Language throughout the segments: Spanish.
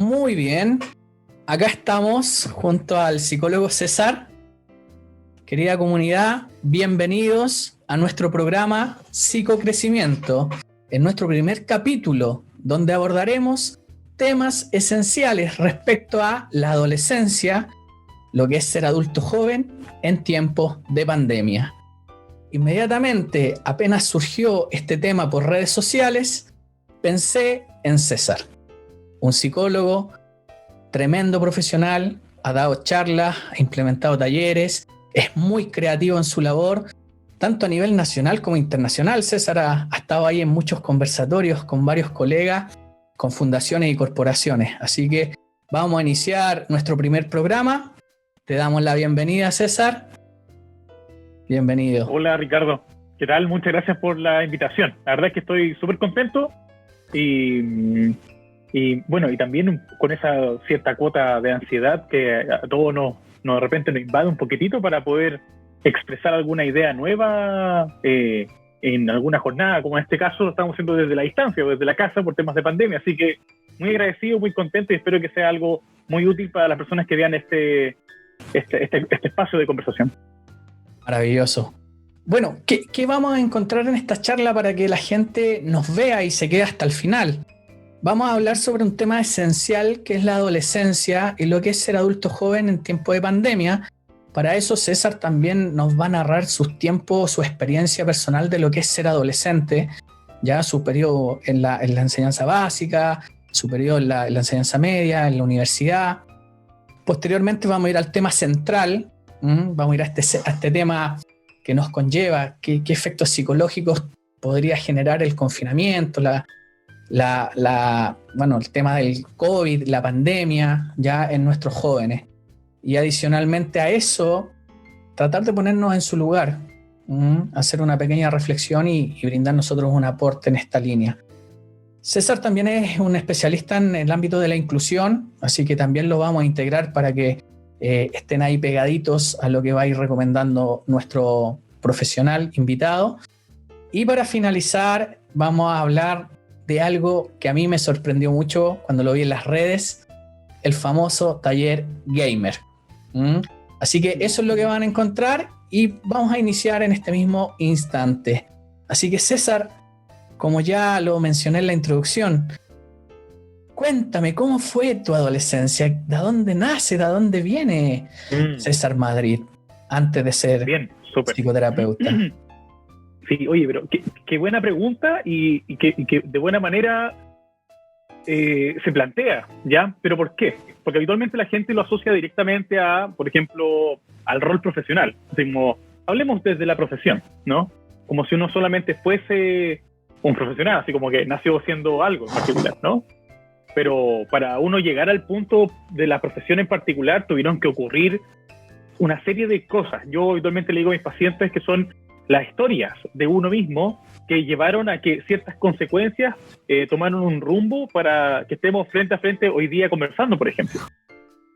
Muy bien. Acá estamos junto al psicólogo César. Querida comunidad, bienvenidos a nuestro programa Psicocrecimiento, en nuestro primer capítulo, donde abordaremos temas esenciales respecto a la adolescencia, lo que es ser adulto joven en tiempos de pandemia. Inmediatamente, apenas surgió este tema por redes sociales, pensé en César, un psicólogo tremendo profesional, ha dado charlas, ha implementado talleres, es muy creativo en su labor, tanto a nivel nacional como internacional. César ha estado ahí en muchos conversatorios con varios colegas, con fundaciones y corporaciones. Así que vamos a iniciar nuestro primer programa. Te damos la bienvenida, César. Bienvenido. Hola, Ricardo. ¿Qué tal? Muchas gracias por la invitación. La verdad es que estoy súper contento y bueno, y también con esa cierta cuota de ansiedad que a todos nos de repente nos invade un poquitito para poder expresar alguna idea nueva en alguna jornada, como en este caso lo estamos haciendo desde la distancia o desde la casa por temas de pandemia. Así que muy agradecido, muy contento y espero que sea algo muy útil para las personas que vean este espacio de conversación. Maravilloso. Bueno, ¿qué vamos a encontrar en esta charla para que la gente nos vea y se quede hasta el final? Vamos a hablar sobre un tema esencial que es la adolescencia y lo que es ser adulto joven en tiempo de pandemia. Para eso César también nos va a narrar sus tiempos, su experiencia personal de lo que es ser adolescente, ya su periodo en la enseñanza básica, su periodo en la enseñanza media, en la universidad. Posteriormente vamos a ir al tema central, vamos a ir a este tema que nos conlleva, qué efectos psicológicos podría generar el confinamiento, el tema del COVID, la pandemia, ya en nuestros jóvenes. Y adicionalmente a eso, tratar de ponernos en su lugar, hacer una pequeña reflexión y brindar nosotros un aporte en esta línea. César también es un especialista en el ámbito de la inclusión, así que también lo vamos a integrar para que estén ahí pegaditos a lo que va a ir recomendando nuestro profesional invitado. Y para finalizar, vamos a hablar de algo que a mí me sorprendió mucho cuando lo vi en las redes, el famoso taller gamer. Así que eso es lo que van a encontrar y vamos a iniciar en este mismo instante. Así que César, como ya lo mencioné en la introducción, cuéntame, ¿cómo fue tu adolescencia? ¿De dónde nace, de dónde viene César Madrid antes de ser psicoterapeuta? Sí, oye, pero qué buena pregunta y que de buena manera se plantea, ¿ya? ¿Pero por qué? Porque habitualmente la gente lo asocia directamente a, por ejemplo, al rol profesional. Como, hablemos desde la profesión, ¿no? Como si uno solamente fuese un profesional, así como que nació siendo algo en particular, ¿no? Pero para uno llegar al punto de la profesión en particular tuvieron que ocurrir una serie de cosas. Yo habitualmente le digo a mis pacientes que son las historias de uno mismo que llevaron a que ciertas consecuencias tomaron un rumbo para que estemos frente a frente hoy día conversando, por ejemplo.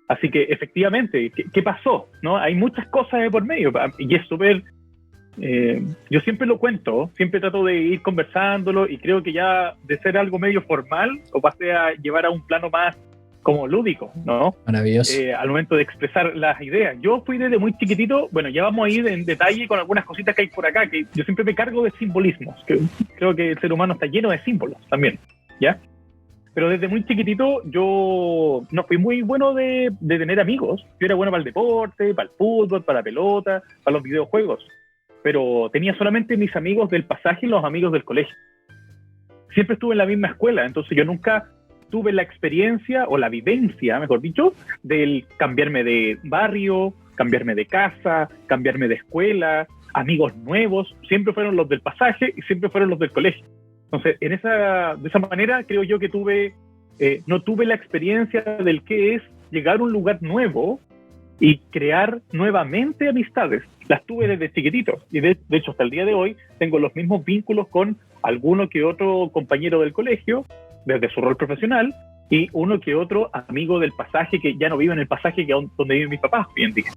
Así que efectivamente, ¿qué pasó? ¿No? Hay muchas cosas de por medio y es súper... yo siempre lo cuento, siempre trato de ir conversándolo y creo que ya de ser algo medio formal o pasé a llevar a un plano más como lúdico, ¿no? Maravilloso. Al momento de expresar las ideas. Yo fui desde muy chiquitito, bueno, ya vamos a ir en detalle con algunas cositas que hay por acá, que yo siempre me cargo de simbolismos, que creo que el ser humano está lleno de símbolos también, ¿ya? Pero desde muy chiquitito yo no fui muy bueno de tener amigos. Yo era bueno para el deporte, para el fútbol, para la pelota, para los videojuegos, pero tenía solamente mis amigos del pasaje y los amigos del colegio. Siempre estuve en la misma escuela, entonces yo nunca tuve la experiencia o la vivencia, mejor dicho, del cambiarme de barrio, cambiarme de casa, cambiarme de escuela, amigos nuevos, siempre fueron los del pasaje y siempre fueron los del colegio. Entonces, de esa manera creo yo que no tuve la experiencia del que es llegar a un lugar nuevo y crear nuevamente amistades. Las tuve desde chiquitito y de hecho hasta el día de hoy tengo los mismos vínculos con alguno que otro compañero del colegio, desde su rol profesional, y uno que otro amigo del pasaje que ya no vive en el pasaje donde viven mis papás hoy en día.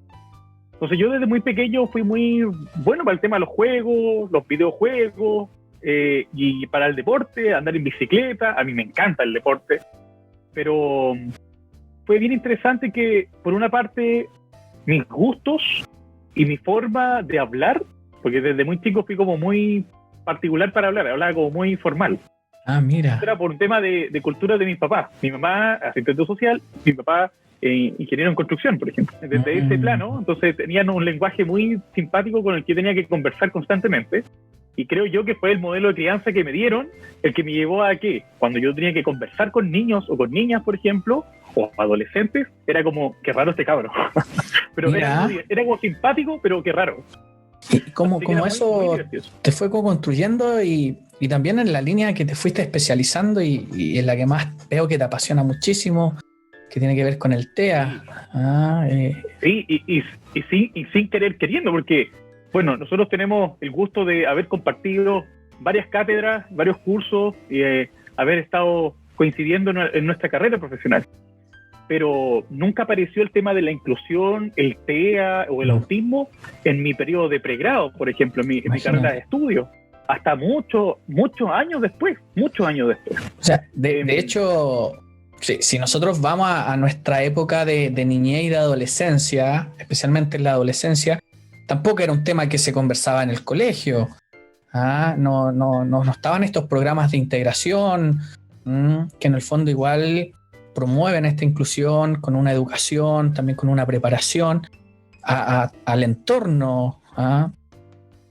Entonces yo desde muy pequeño fui muy bueno para el tema de los juegos, los videojuegos, y para el deporte, andar en bicicleta. A mí me encanta el deporte, pero fue bien interesante que, por una parte, mis gustos y mi forma de hablar, porque desde muy chico fui como muy particular para hablar, hablaba como muy formal. Ah, mira. Era por un tema de cultura de mis papás. Mi mamá, asistente social, mi papá, ingeniero en construcción, por ejemplo. Desde ese plano, entonces tenían un lenguaje muy simpático con el que tenía que conversar constantemente. Y creo yo que fue el modelo de crianza que me dieron el que me llevó a que cuando yo tenía que conversar con niños o con niñas, por ejemplo, o adolescentes, era como, qué raro este cabro. Pero era como simpático, pero qué raro. Y como eso muy te fue construyendo y también en la línea que te fuiste especializando y en la que más veo que te apasiona muchísimo, que tiene que ver con el TEA. Sí, y sin querer queriendo, porque, bueno, nosotros tenemos el gusto de haber compartido varias cátedras, varios cursos, y haber estado coincidiendo en nuestra carrera profesional. Pero nunca apareció el tema de la inclusión, el TEA o el autismo en mi periodo de pregrado, por ejemplo, en mi carrera de estudio, hasta muchos años después. O sea, de hecho, si nosotros vamos a nuestra época de niñez y de adolescencia, especialmente en la adolescencia, tampoco era un tema que se conversaba en el colegio. No estaban estos programas de integración, que en el fondo igual promueven esta inclusión con una educación, también con una preparación al entorno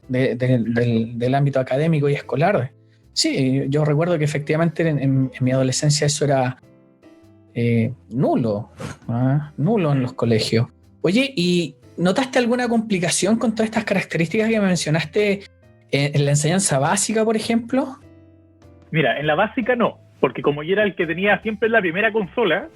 del ámbito académico y escolar. Sí, yo recuerdo que efectivamente en mi adolescencia eso era nulo en los colegios. Oye, ¿y notaste alguna complicación con todas estas características que mencionaste en la enseñanza básica, por ejemplo? Mira, en la básica no, porque como yo era el que tenía siempre la primera consola,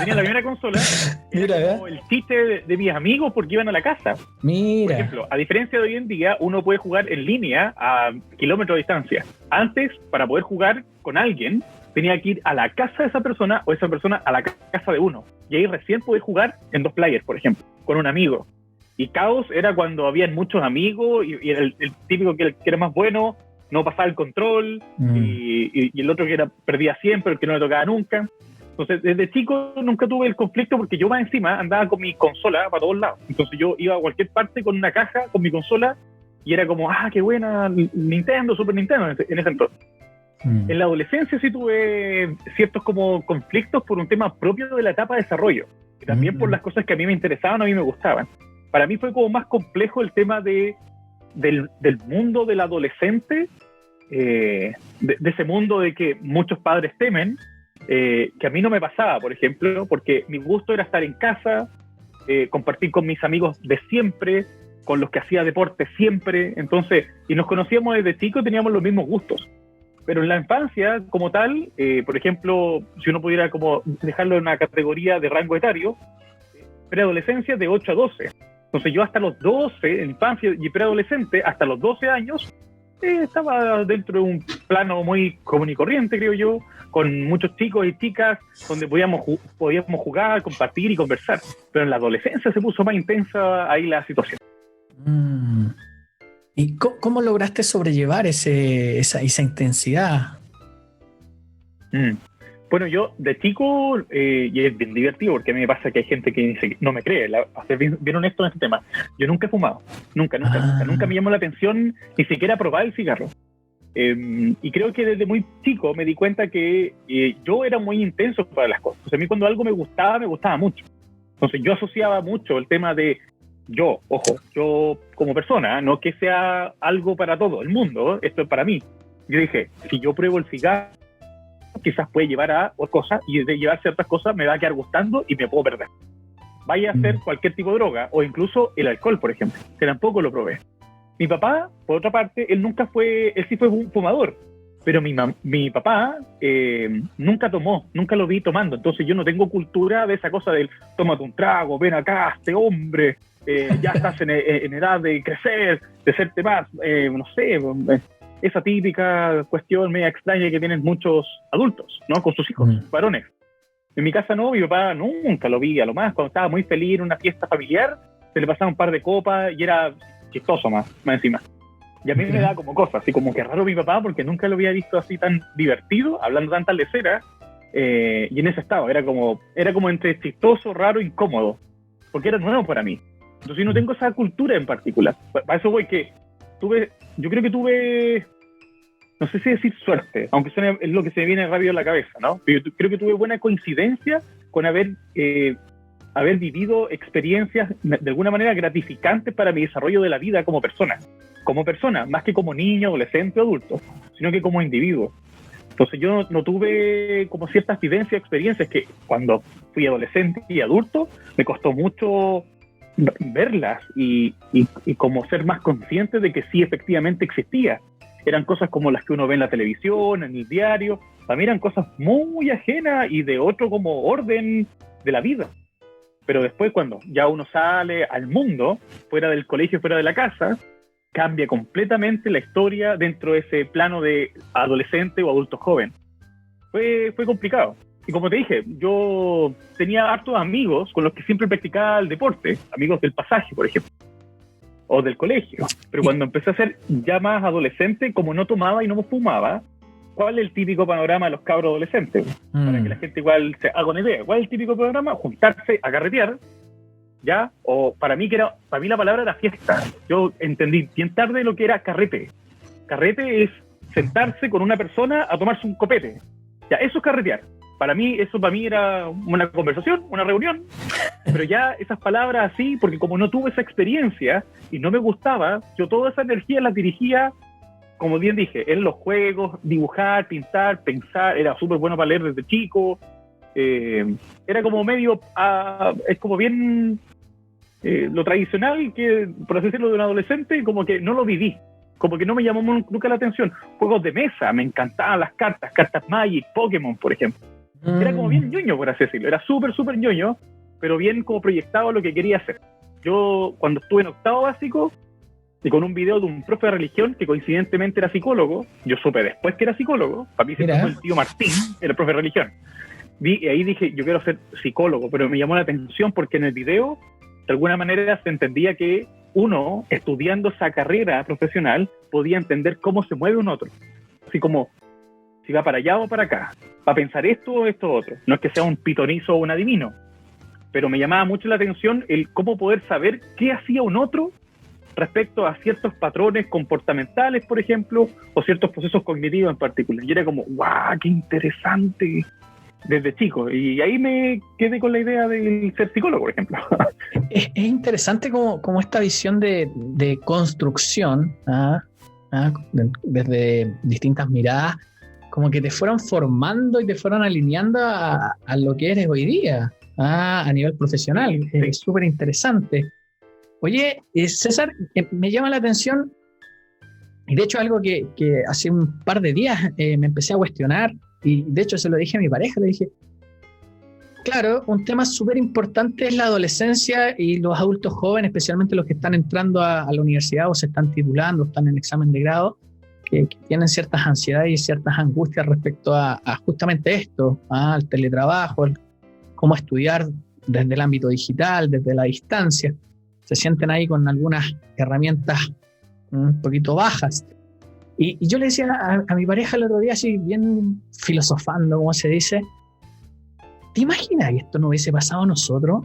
era como el chiste de mis amigos porque iban a la casa. Mira. Por ejemplo, a diferencia de hoy en día, uno puede jugar en línea a kilómetros de distancia. Antes, para poder jugar con alguien, tenía que ir a la casa de esa persona o esa persona a la casa de uno. Y ahí recién podía jugar en 2 players, por ejemplo, con un amigo. Y caos era cuando habían muchos amigos y el típico que era más bueno no pasaba el control y el otro que perdía siempre, el que no le tocaba nunca. Entonces, desde chico nunca tuve el conflicto porque yo más encima andaba con mi consola para todos lados. Entonces yo iba a cualquier parte con una caja, con mi consola, y era como, qué buena, Nintendo, Super Nintendo en ese entonces. En la adolescencia sí tuve ciertos como conflictos por un tema propio de la etapa de desarrollo, y también por las cosas que a mí me interesaban, a mí me gustaban. Para mí fue como más complejo el tema del mundo del adolescente, de ese mundo de que muchos padres temen, que a mí no me pasaba, por ejemplo, porque mi gusto era estar en casa, compartir con mis amigos de siempre, con los que hacía deporte siempre, entonces, y nos conocíamos desde chicos, teníamos los mismos gustos. Pero en la infancia, como tal, por ejemplo, si uno pudiera como dejarlo en una categoría de rango etario, preadolescencia de 8 a 12. Entonces yo hasta los 12, en infancia y preadolescente, hasta los 12 años, estaba dentro de un plano muy común y corriente, creo yo, con muchos chicos y chicas, donde podíamos jugar, compartir y conversar. Pero en la adolescencia se puso más intensa ahí la situación. ¿Y cómo lograste sobrellevar esa intensidad? Bueno, yo de chico, y es bien divertido porque a mí me pasa que hay gente que dice, no me cree, a ser bien honesto en este tema, yo nunca he fumado, nunca me llamó la atención ni siquiera probar el cigarro. Y creo que desde muy chico me di cuenta que yo era muy intenso para las cosas. O sea, a mí cuando algo me gustaba mucho. Entonces yo asociaba mucho el tema de yo como persona, no que sea algo para todo el mundo, esto es para mí. Yo dije, si yo pruebo el cigarro, quizás puede llevar a otras cosas, y de llevar ciertas cosas me va a quedar gustando y me puedo perder. Vaya a hacer cualquier tipo de droga, o incluso el alcohol, por ejemplo, que tampoco lo probé. Mi papá, por otra parte, él sí fue un fumador, pero mi papá nunca tomó, nunca lo vi tomando, entonces yo no tengo cultura de esa cosa del tómate un trago, ven acá, este hombre, ya estás en edad de crecer, de serte más, no sé, esa típica cuestión media extraña que tienen muchos adultos, ¿no? Con sus hijos, varones. En mi casa no, mi papá nunca lo vi, a lo más cuando estaba muy feliz en una fiesta familiar, se le pasaba un par de copas y era chistoso más encima. Y a mí me da como cosas, así como que raro mi papá, porque nunca lo había visto así tan divertido, hablando tantas leceras, y en ese estado, era como entre chistoso, raro, incómodo, porque era nuevo para mí. Entonces yo no tengo esa cultura en particular. Para eso voy, que yo creo que tuve, no sé si decir suerte, aunque suene, es lo que se me viene rápido a la cabeza, ¿no? Pero yo creo que tuve buena coincidencia con haber vivido experiencias de alguna manera gratificantes para mi desarrollo de la vida como persona, más que como niño, adolescente o adulto, sino que como individuo. Entonces yo no tuve como ciertas vivencias, experiencias que cuando fui adolescente y adulto me costó mucho verlas y como ser más consciente de que sí efectivamente existía. Eran cosas como las que uno ve en la televisión, en el diario. Para mí eran cosas muy ajenas y de otro como orden de la vida. Pero después, cuando ya uno sale al mundo, fuera del colegio, fuera de la casa, cambia completamente la historia dentro de ese plano de adolescente o adulto joven. Fue complicado. Y como te dije, yo tenía hartos amigos con los que siempre practicaba el deporte, amigos del pasaje, por ejemplo, o del colegio. Pero cuando empecé a ser ya más adolescente, como no tomaba y no fumaba, ¿cuál es el típico panorama de los cabros adolescentes? Para que la gente igual se haga una idea. ¿Cuál es el típico panorama? Juntarse a carretear, ¿ya? O para mí la palabra era fiesta. Yo entendí bien tarde lo que era carrete. Carrete es sentarse con una persona a tomarse un copete. Ya, eso es carretear. Para mí era una conversación, una reunión, pero ya esas palabras así, porque como no tuve esa experiencia y no me gustaba, yo toda esa energía la dirigía, como bien dije, en los juegos, dibujar, pintar, pensar. Era súper bueno para leer desde chico. Era como medio, es como bien lo tradicional, que por así decirlo, de un adolescente, como que no lo viví. Como que no me llamó nunca la atención. Juegos de mesa, me encantaban las cartas Magic, Pokémon, por ejemplo. Era como bien ñoño, por así decirlo. Era súper ñoño, pero bien como proyectado a lo que quería hacer. Yo, cuando estuve en octavo básico, y con un video de un profe de religión que coincidentemente era psicólogo, yo supe después que era psicólogo, para mí siempre fue el tío Martín, el profe de religión. Y ahí dije, yo quiero ser psicólogo, pero me llamó la atención porque en el video, de alguna manera, se entendía que uno, estudiando esa carrera profesional, podía entender cómo se mueve un otro. Así como, si va para allá o para acá, va a pensar esto o esto otro. No es que sea un pitonizo o un adivino, pero me llamaba mucho la atención el cómo poder saber qué hacía un otro respecto a ciertos patrones comportamentales, por ejemplo, o ciertos procesos cognitivos en particular. Y era como, ¡guau, qué interesante! Desde chico. Y ahí me quedé con la idea de ser psicólogo, por ejemplo. Es interesante como esta visión de construcción, desde distintas miradas, como que te fueron formando y te fueron alineando a lo que eres hoy día, a nivel profesional. Sí. Es súper interesante. Oye, César, me llama la atención, y de hecho algo que hace un par de días me empecé a cuestionar, y de hecho se lo dije a mi pareja, le dije, claro, un tema súper importante es la adolescencia y los adultos jóvenes, especialmente los que están entrando a la universidad o se están titulando, están en examen de grado, que tienen ciertas ansiedades y ciertas angustias respecto a justamente esto, al teletrabajo, cómo estudiar desde el ámbito digital, desde la distancia. Se sienten ahí con algunas herramientas un poquito bajas. Y yo le decía a mi pareja el otro día, así bien filosofando, como se dice, ¿te imaginas que esto no hubiese pasado a nosotros?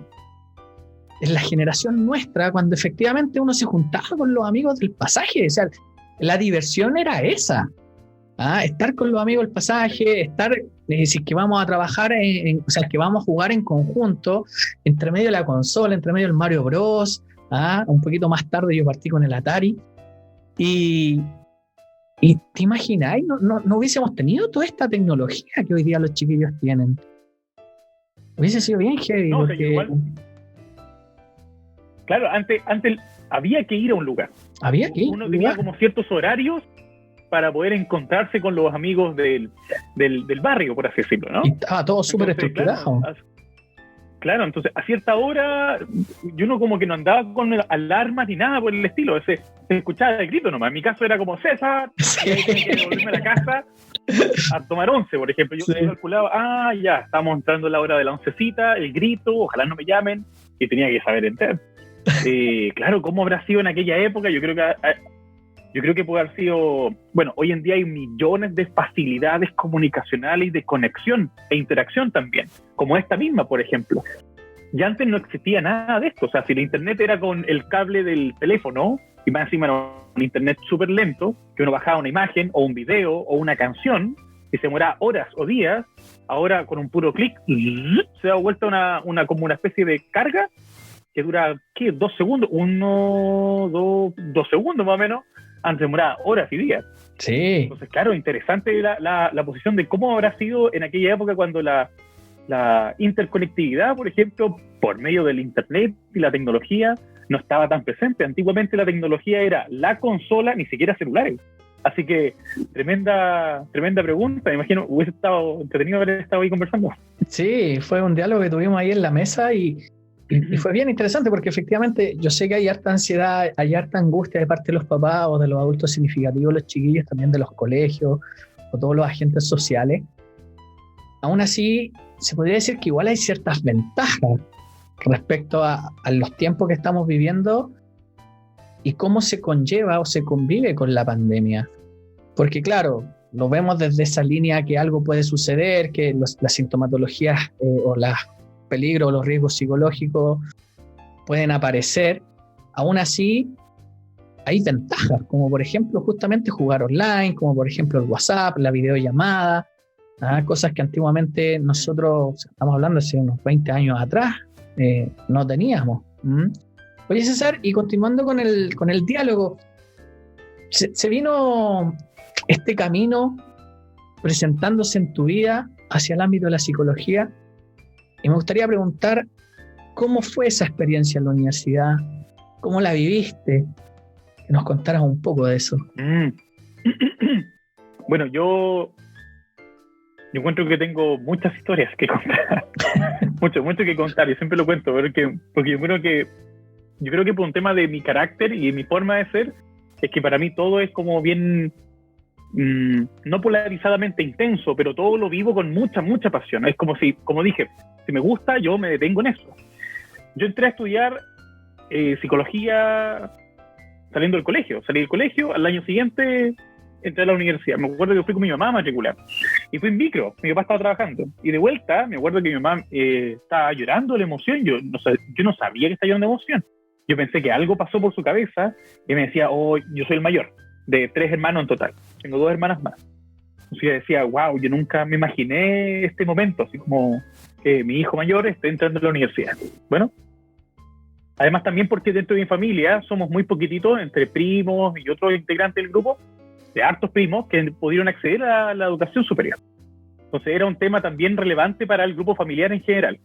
En la generación nuestra, cuando efectivamente uno se juntaba con los amigos del pasaje. O sea, la diversión era esa. Estar con los amigos del pasaje, decir que vamos a trabajar, o sea, que vamos a jugar en conjunto, entre medio de la consola, entre medio del Mario Bros. Un poquito más tarde yo partí con el Atari. Y te imagináis, no hubiésemos tenido toda esta tecnología que hoy día los chiquillos tienen. Hubiese sido bien heavy. No, porque... igual, claro, antes había que ir a un lugar. Había que ir. Uno tenía como ciertos horarios para poder encontrarse con los amigos del barrio, por así decirlo, ¿no? Y estaba todo súper estructurado. Claro, entonces a cierta hora yo no como que no andaba con alarmas ni nada por el estilo. Se escuchaba el grito nomás. En mi caso era como César, sí. Tenía que volverme a la casa a tomar 11, por ejemplo. Yo calculaba, ya, estamos entrando a la hora de la oncecita, el grito, ojalá no me llamen, y tenía que saber entrar. Claro, ¿cómo habrá sido en aquella época? Yo yo creo que puede haber sido, bueno, hoy en día hay millones de facilidades comunicacionales y de conexión e interacción también, como esta misma, por ejemplo. Y antes no existía nada de esto, o sea, si el internet era con el cable del teléfono, y más encima era un internet súper lento, que uno bajaba una imagen o un video o una canción, y se demoraba horas o días, ahora con un puro clic, se da vuelta como una especie de carga, que dura, ¿qué? 2 segundos, 2 segundos más o menos, antes demoraba horas y días. Sí. Entonces, claro, interesante la posición de cómo habrá sido en aquella época cuando la interconectividad, por ejemplo, por medio del internet y la tecnología, no estaba tan presente. Antiguamente la tecnología era la consola, ni siquiera celulares. Así que tremenda pregunta. Me imagino hubiese estado entretenido haber estado ahí conversando. Sí, fue un diálogo que tuvimos ahí en la mesa y fue bien interesante porque efectivamente yo sé que hay harta ansiedad, hay harta angustia de parte de los papás o de los adultos significativos, los chiquillos también de los colegios o todos los agentes sociales. Aún así, se podría decir que igual hay ciertas ventajas respecto a los tiempos que estamos viviendo y cómo se conlleva o se convive con la pandemia. Porque claro, lo vemos desde esa línea que algo puede suceder, que las sintomatologías o los peligros o los riesgos psicológicos pueden aparecer. Aún así, hay ventajas, como por ejemplo justamente jugar online, como por ejemplo el WhatsApp, la videollamada, cosas que antiguamente nosotros, estamos hablando hace unos 20 años atrás, no teníamos. Oye, César, y continuando con el diálogo, se vino este camino presentándose en tu vida hacia el ámbito de la psicología, y me gustaría preguntar cómo fue esa experiencia en la universidad, cómo la viviste, que nos contaras un poco de eso. Bueno, yo encuentro que tengo muchas historias que contar, mucho que contar, y siempre lo cuento, porque yo creo que por un tema de mi carácter y mi forma de ser, es que para mí todo es como bien, no polarizadamente intenso, pero todo lo vivo con mucha pasión. Es como dije, si me gusta, yo me detengo en eso. Yo entré a estudiar psicología saliendo del colegio. Salí del colegio, al año siguiente entré a la universidad. Me acuerdo que fui con mi mamá a matricular. Y fui en micro, mi papá estaba trabajando. Y de vuelta, me acuerdo que mi mamá estaba llorando de la emoción. Yo no sabía que estaba llorando de emoción. Yo pensé que algo pasó por su cabeza y me decía, yo soy el mayor, de 3 hermanos en total. Tengo 2 hermanas más. Entonces yo decía, wow, yo nunca me imaginé este momento, así como que mi hijo mayor esté entrando a la universidad. Bueno, además también porque dentro de mi familia somos muy poquititos, entre primos y otros integrantes del grupo, de hartos primos que pudieron acceder a la educación superior. Entonces era un tema también relevante para el grupo familiar en general.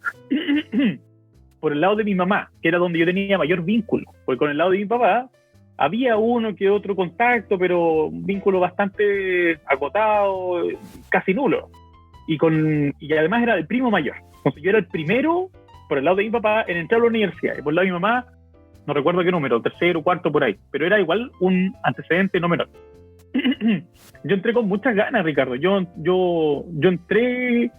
Por el lado de mi mamá, que era donde yo tenía mayor vínculo, porque con el lado de mi papá había uno que otro contacto, pero un vínculo bastante acotado, casi nulo. Y además era el primo mayor. Entonces yo era el primero, por el lado de mi papá, en entrar a la universidad. Y por el lado de mi mamá, no recuerdo qué número, 3º o 4º por ahí, pero era igual un antecedente no menor. Yo entré con muchas ganas, Ricardo. Yo entré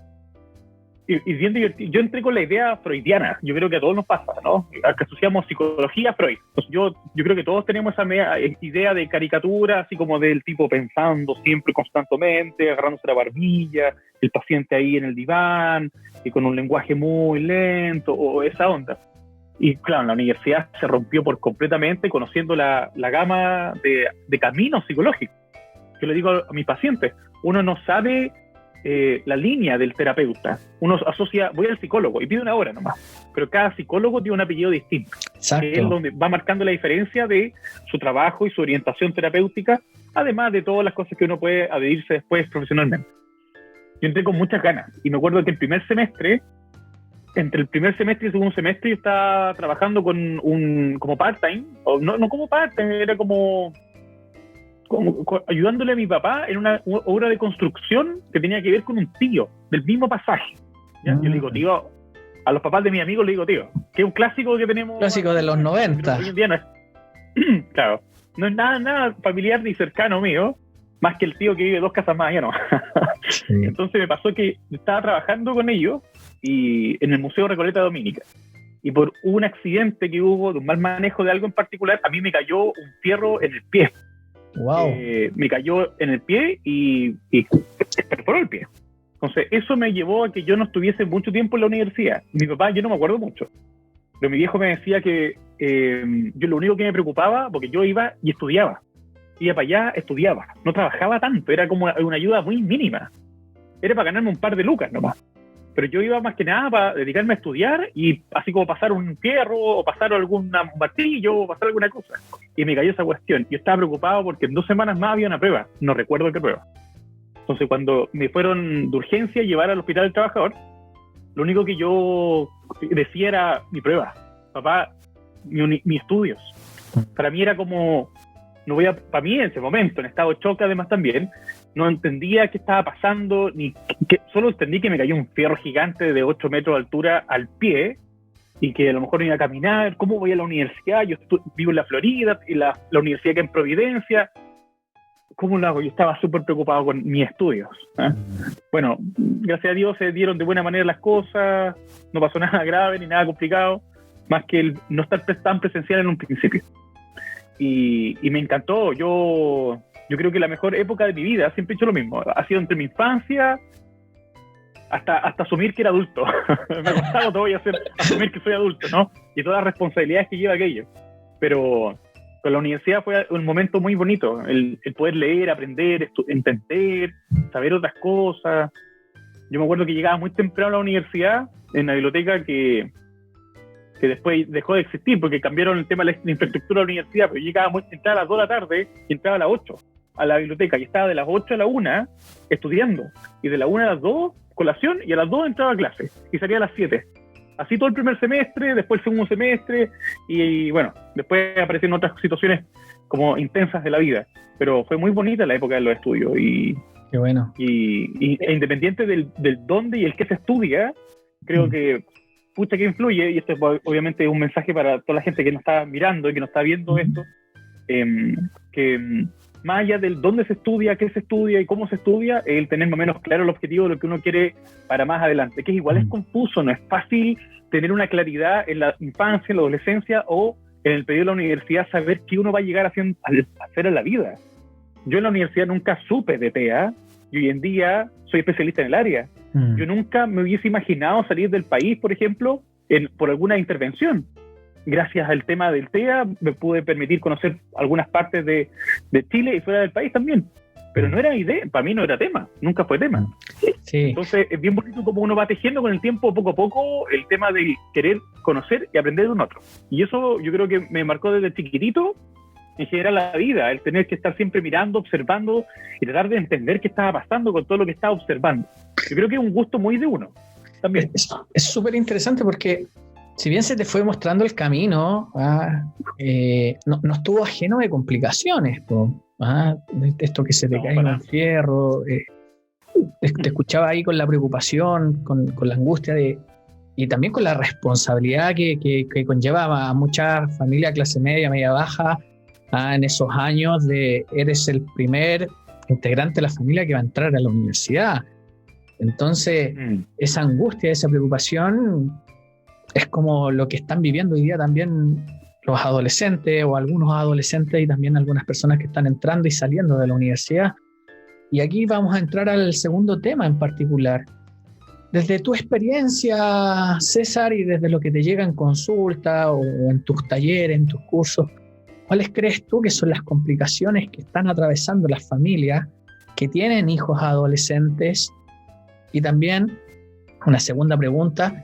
y bien divertido. Yo entré con la idea freudiana. Yo creo que a todos nos pasa, ¿no? Que asociamos psicología a Freud. Entonces yo creo que todos tenemos esa idea de caricatura, así como del tipo pensando siempre constantemente, agarrándose la barbilla, el paciente ahí en el diván y con un lenguaje muy lento, o esa onda. Y claro, en la universidad se rompió por completamente, conociendo la gama de caminos psicológicos. Yo le digo a mis pacientes, uno no sabe la línea del terapeuta. Uno asocia, voy al psicólogo y pide una hora nomás, pero cada psicólogo tiene un apellido distinto. Exacto. Que es donde va marcando la diferencia de su trabajo y su orientación terapéutica, además de todas las cosas que uno puede adherirse después profesionalmente. Yo entré con muchas ganas y me acuerdo que entre el primer semestre y el segundo semestre yo estaba trabajando como part-time, o no como part-time, era como ayudándole a mi papá en una obra de construcción que tenía que ver con un tío del mismo pasaje. ¿Ya? Yo le digo, tío, a los papás de mis amigos le digo, tío, que es un clásico que tenemos. Clásico de los 90. Hoy en día no es, claro, no es nada familiar ni cercano mío, más que el tío que vive 2 casas más allá, ¿no? Sí. Entonces me pasó que estaba trabajando con ellos y en el Museo Recoleta Dominica. Y por un accidente que hubo, de un mal manejo de algo en particular, a mí me cayó un fierro en el pie. Wow. Me cayó en el pie y perforó el pie. Entonces, eso me llevó a que yo no estuviese mucho tiempo en la universidad. Mi papá, yo no me acuerdo mucho, pero mi viejo me decía que yo lo único que me preocupaba, porque yo iba y estudiaba. Iba para allá, estudiaba. No trabajaba tanto, era como una ayuda muy mínima. Era para ganarme un par de lucas nomás. Pero yo iba más que nada para dedicarme a estudiar y así como pasar un fierro o pasar algún martillo o pasar alguna cosa. Y me cayó esa cuestión. Yo estaba preocupado porque en 2 semanas más había una prueba. No recuerdo qué prueba. Entonces, cuando me fueron de urgencia a llevar al hospital del trabajador, lo único que yo decía era mi prueba. Papá, mis estudios. Para mí era como... para mí en ese momento, en estado de shock además también, no entendía qué estaba pasando, solo entendí que me cayó un fierro gigante de 8 metros de altura al pie y que a lo mejor iba a caminar. ¿Cómo voy a la universidad? Yo vivo en la Florida, y la universidad que en Providencia. ¿Cómo lo hago? Yo estaba súper preocupado con mis estudios. Bueno, gracias a Dios se dieron de buena manera las cosas, no pasó nada grave ni nada complicado, más que el no estar tan presencial en un principio. Y me encantó. Yo creo que la mejor época de mi vida, siempre he hecho lo mismo, ha sido entre mi infancia hasta asumir que era adulto. Me ha costado todavía asumir que soy adulto, ¿no? Y todas las responsabilidades que lleva aquello. Pero con la universidad fue un momento muy bonito, el poder leer, aprender, entender, saber otras cosas. Yo me acuerdo que llegaba muy temprano a la universidad, en la biblioteca que después dejó de existir porque cambiaron el tema de la infraestructura de la universidad, pero yo entraba a las 2 de la tarde y entraba a las 8 a la biblioteca y estaba de las 8 a la 1 estudiando, y de la 1 a las 2 colación, y a las 2 entraba a clase y salía a las 7. Así todo el primer semestre, después el segundo semestre, y bueno, después aparecieron otras situaciones como intensas de la vida, pero fue muy bonita la época de los estudios. Qué bueno. E independiente del dónde y el qué se estudia, creo que pucha que influye, y esto es obviamente un mensaje para toda la gente que nos está mirando y que nos está viendo esto, que más allá del dónde se estudia, qué se estudia y cómo se estudia, el tener más o menos claro el objetivo de lo que uno quiere para más adelante, que igual es confuso, no es fácil tener una claridad en la infancia, en la adolescencia o en el periodo de la universidad, saber qué uno va a llegar a hacer en la vida. Yo en la universidad nunca supe de TEA, y hoy en día soy especialista en el área. Yo nunca me hubiese imaginado salir del país, por ejemplo, por alguna intervención. Gracias al tema del TEA me pude permitir conocer algunas partes de Chile y fuera del país también. Pero no era idea, para mí no era tema, nunca fue tema. Sí. Entonces es bien bonito como uno va tejiendo con el tiempo, poco a poco, el tema de querer conocer y aprender de un otro. Y eso yo creo que me marcó desde chiquitito, en general la vida, el tener que estar siempre mirando, observando y tratar de entender qué estaba pasando con todo lo que estaba observando. Yo creo que es un gusto muy de uno también. Es súper interesante porque si bien se te fue mostrando el camino, no estuvo ajeno de complicaciones, de esto que se te cae en un fierro. Te escuchaba ahí con la preocupación, con la angustia y también con la responsabilidad que conlleva a mucha familia clase media, media baja, en esos años eres el primer integrante de la familia que va a entrar a la universidad. Entonces, esa angustia, esa preocupación es como lo que están viviendo hoy día también los adolescentes o algunos adolescentes y también algunas personas que están entrando y saliendo de la universidad. Y aquí vamos a entrar al segundo tema en particular. Desde tu experiencia, César, y desde lo que te llega en consulta o en tus talleres, en tus cursos, ¿cuáles crees tú que son las complicaciones que están atravesando las familias que tienen hijos adolescentes? Y también, una segunda pregunta,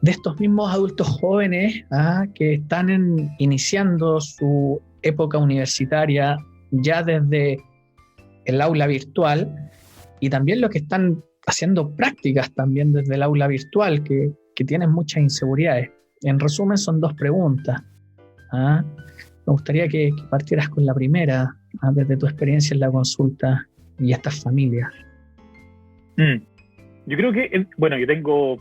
de estos mismos adultos jóvenes que están iniciando su época universitaria ya desde el aula virtual, y también los que están haciendo prácticas también desde el aula virtual, que tienen muchas inseguridades. En resumen, son 2 preguntas. Me gustaría que partieras con la primera, desde tu experiencia en la consulta y estas familias. Yo creo que, yo tengo,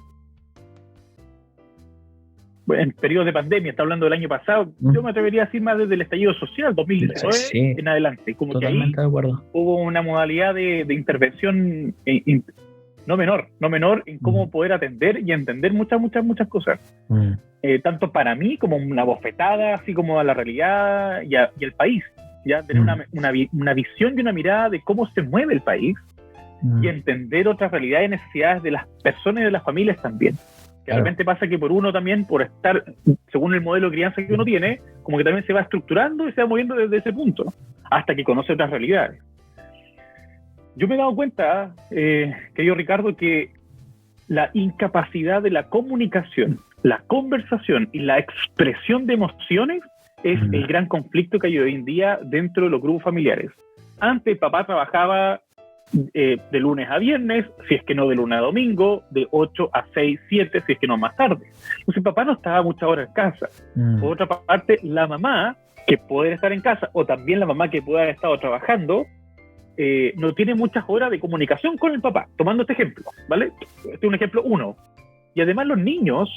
en periodo de pandemia, está hablando del año pasado, yo me atrevería a decir más desde el estallido social, 2019 en adelante, como totalmente que ahí de acuerdo. Hubo una modalidad de intervención no menor en cómo poder atender y entender muchas cosas, tanto para mí como una bofetada, así como a la realidad y al país. ya tener una visión y una mirada de cómo se mueve el país y entender otras realidades y necesidades de las personas y de las familias también. Que de repente pasa que por uno también, por estar, según el modelo de crianza que uno tiene, como que también se va estructurando y se va moviendo desde ese punto, hasta que conoce otras realidades. Yo me he dado cuenta, querido Ricardo, que la incapacidad de la comunicación, la conversación y la expresión de emociones es el gran conflicto que hay hoy en día dentro de los grupos familiares. Antes papá trabajaba de lunes a viernes, si es que no de lunes a domingo, de 8 a 6, 7, si es que no más tarde. Entonces papá no estaba muchas horas en casa. Por otra parte, la mamá, que puede estar en casa, o también la mamá que puede haber estado trabajando, no tiene muchas horas de comunicación con el papá. Tomando este ejemplo, ¿vale? Este es un ejemplo 1. Y además los niños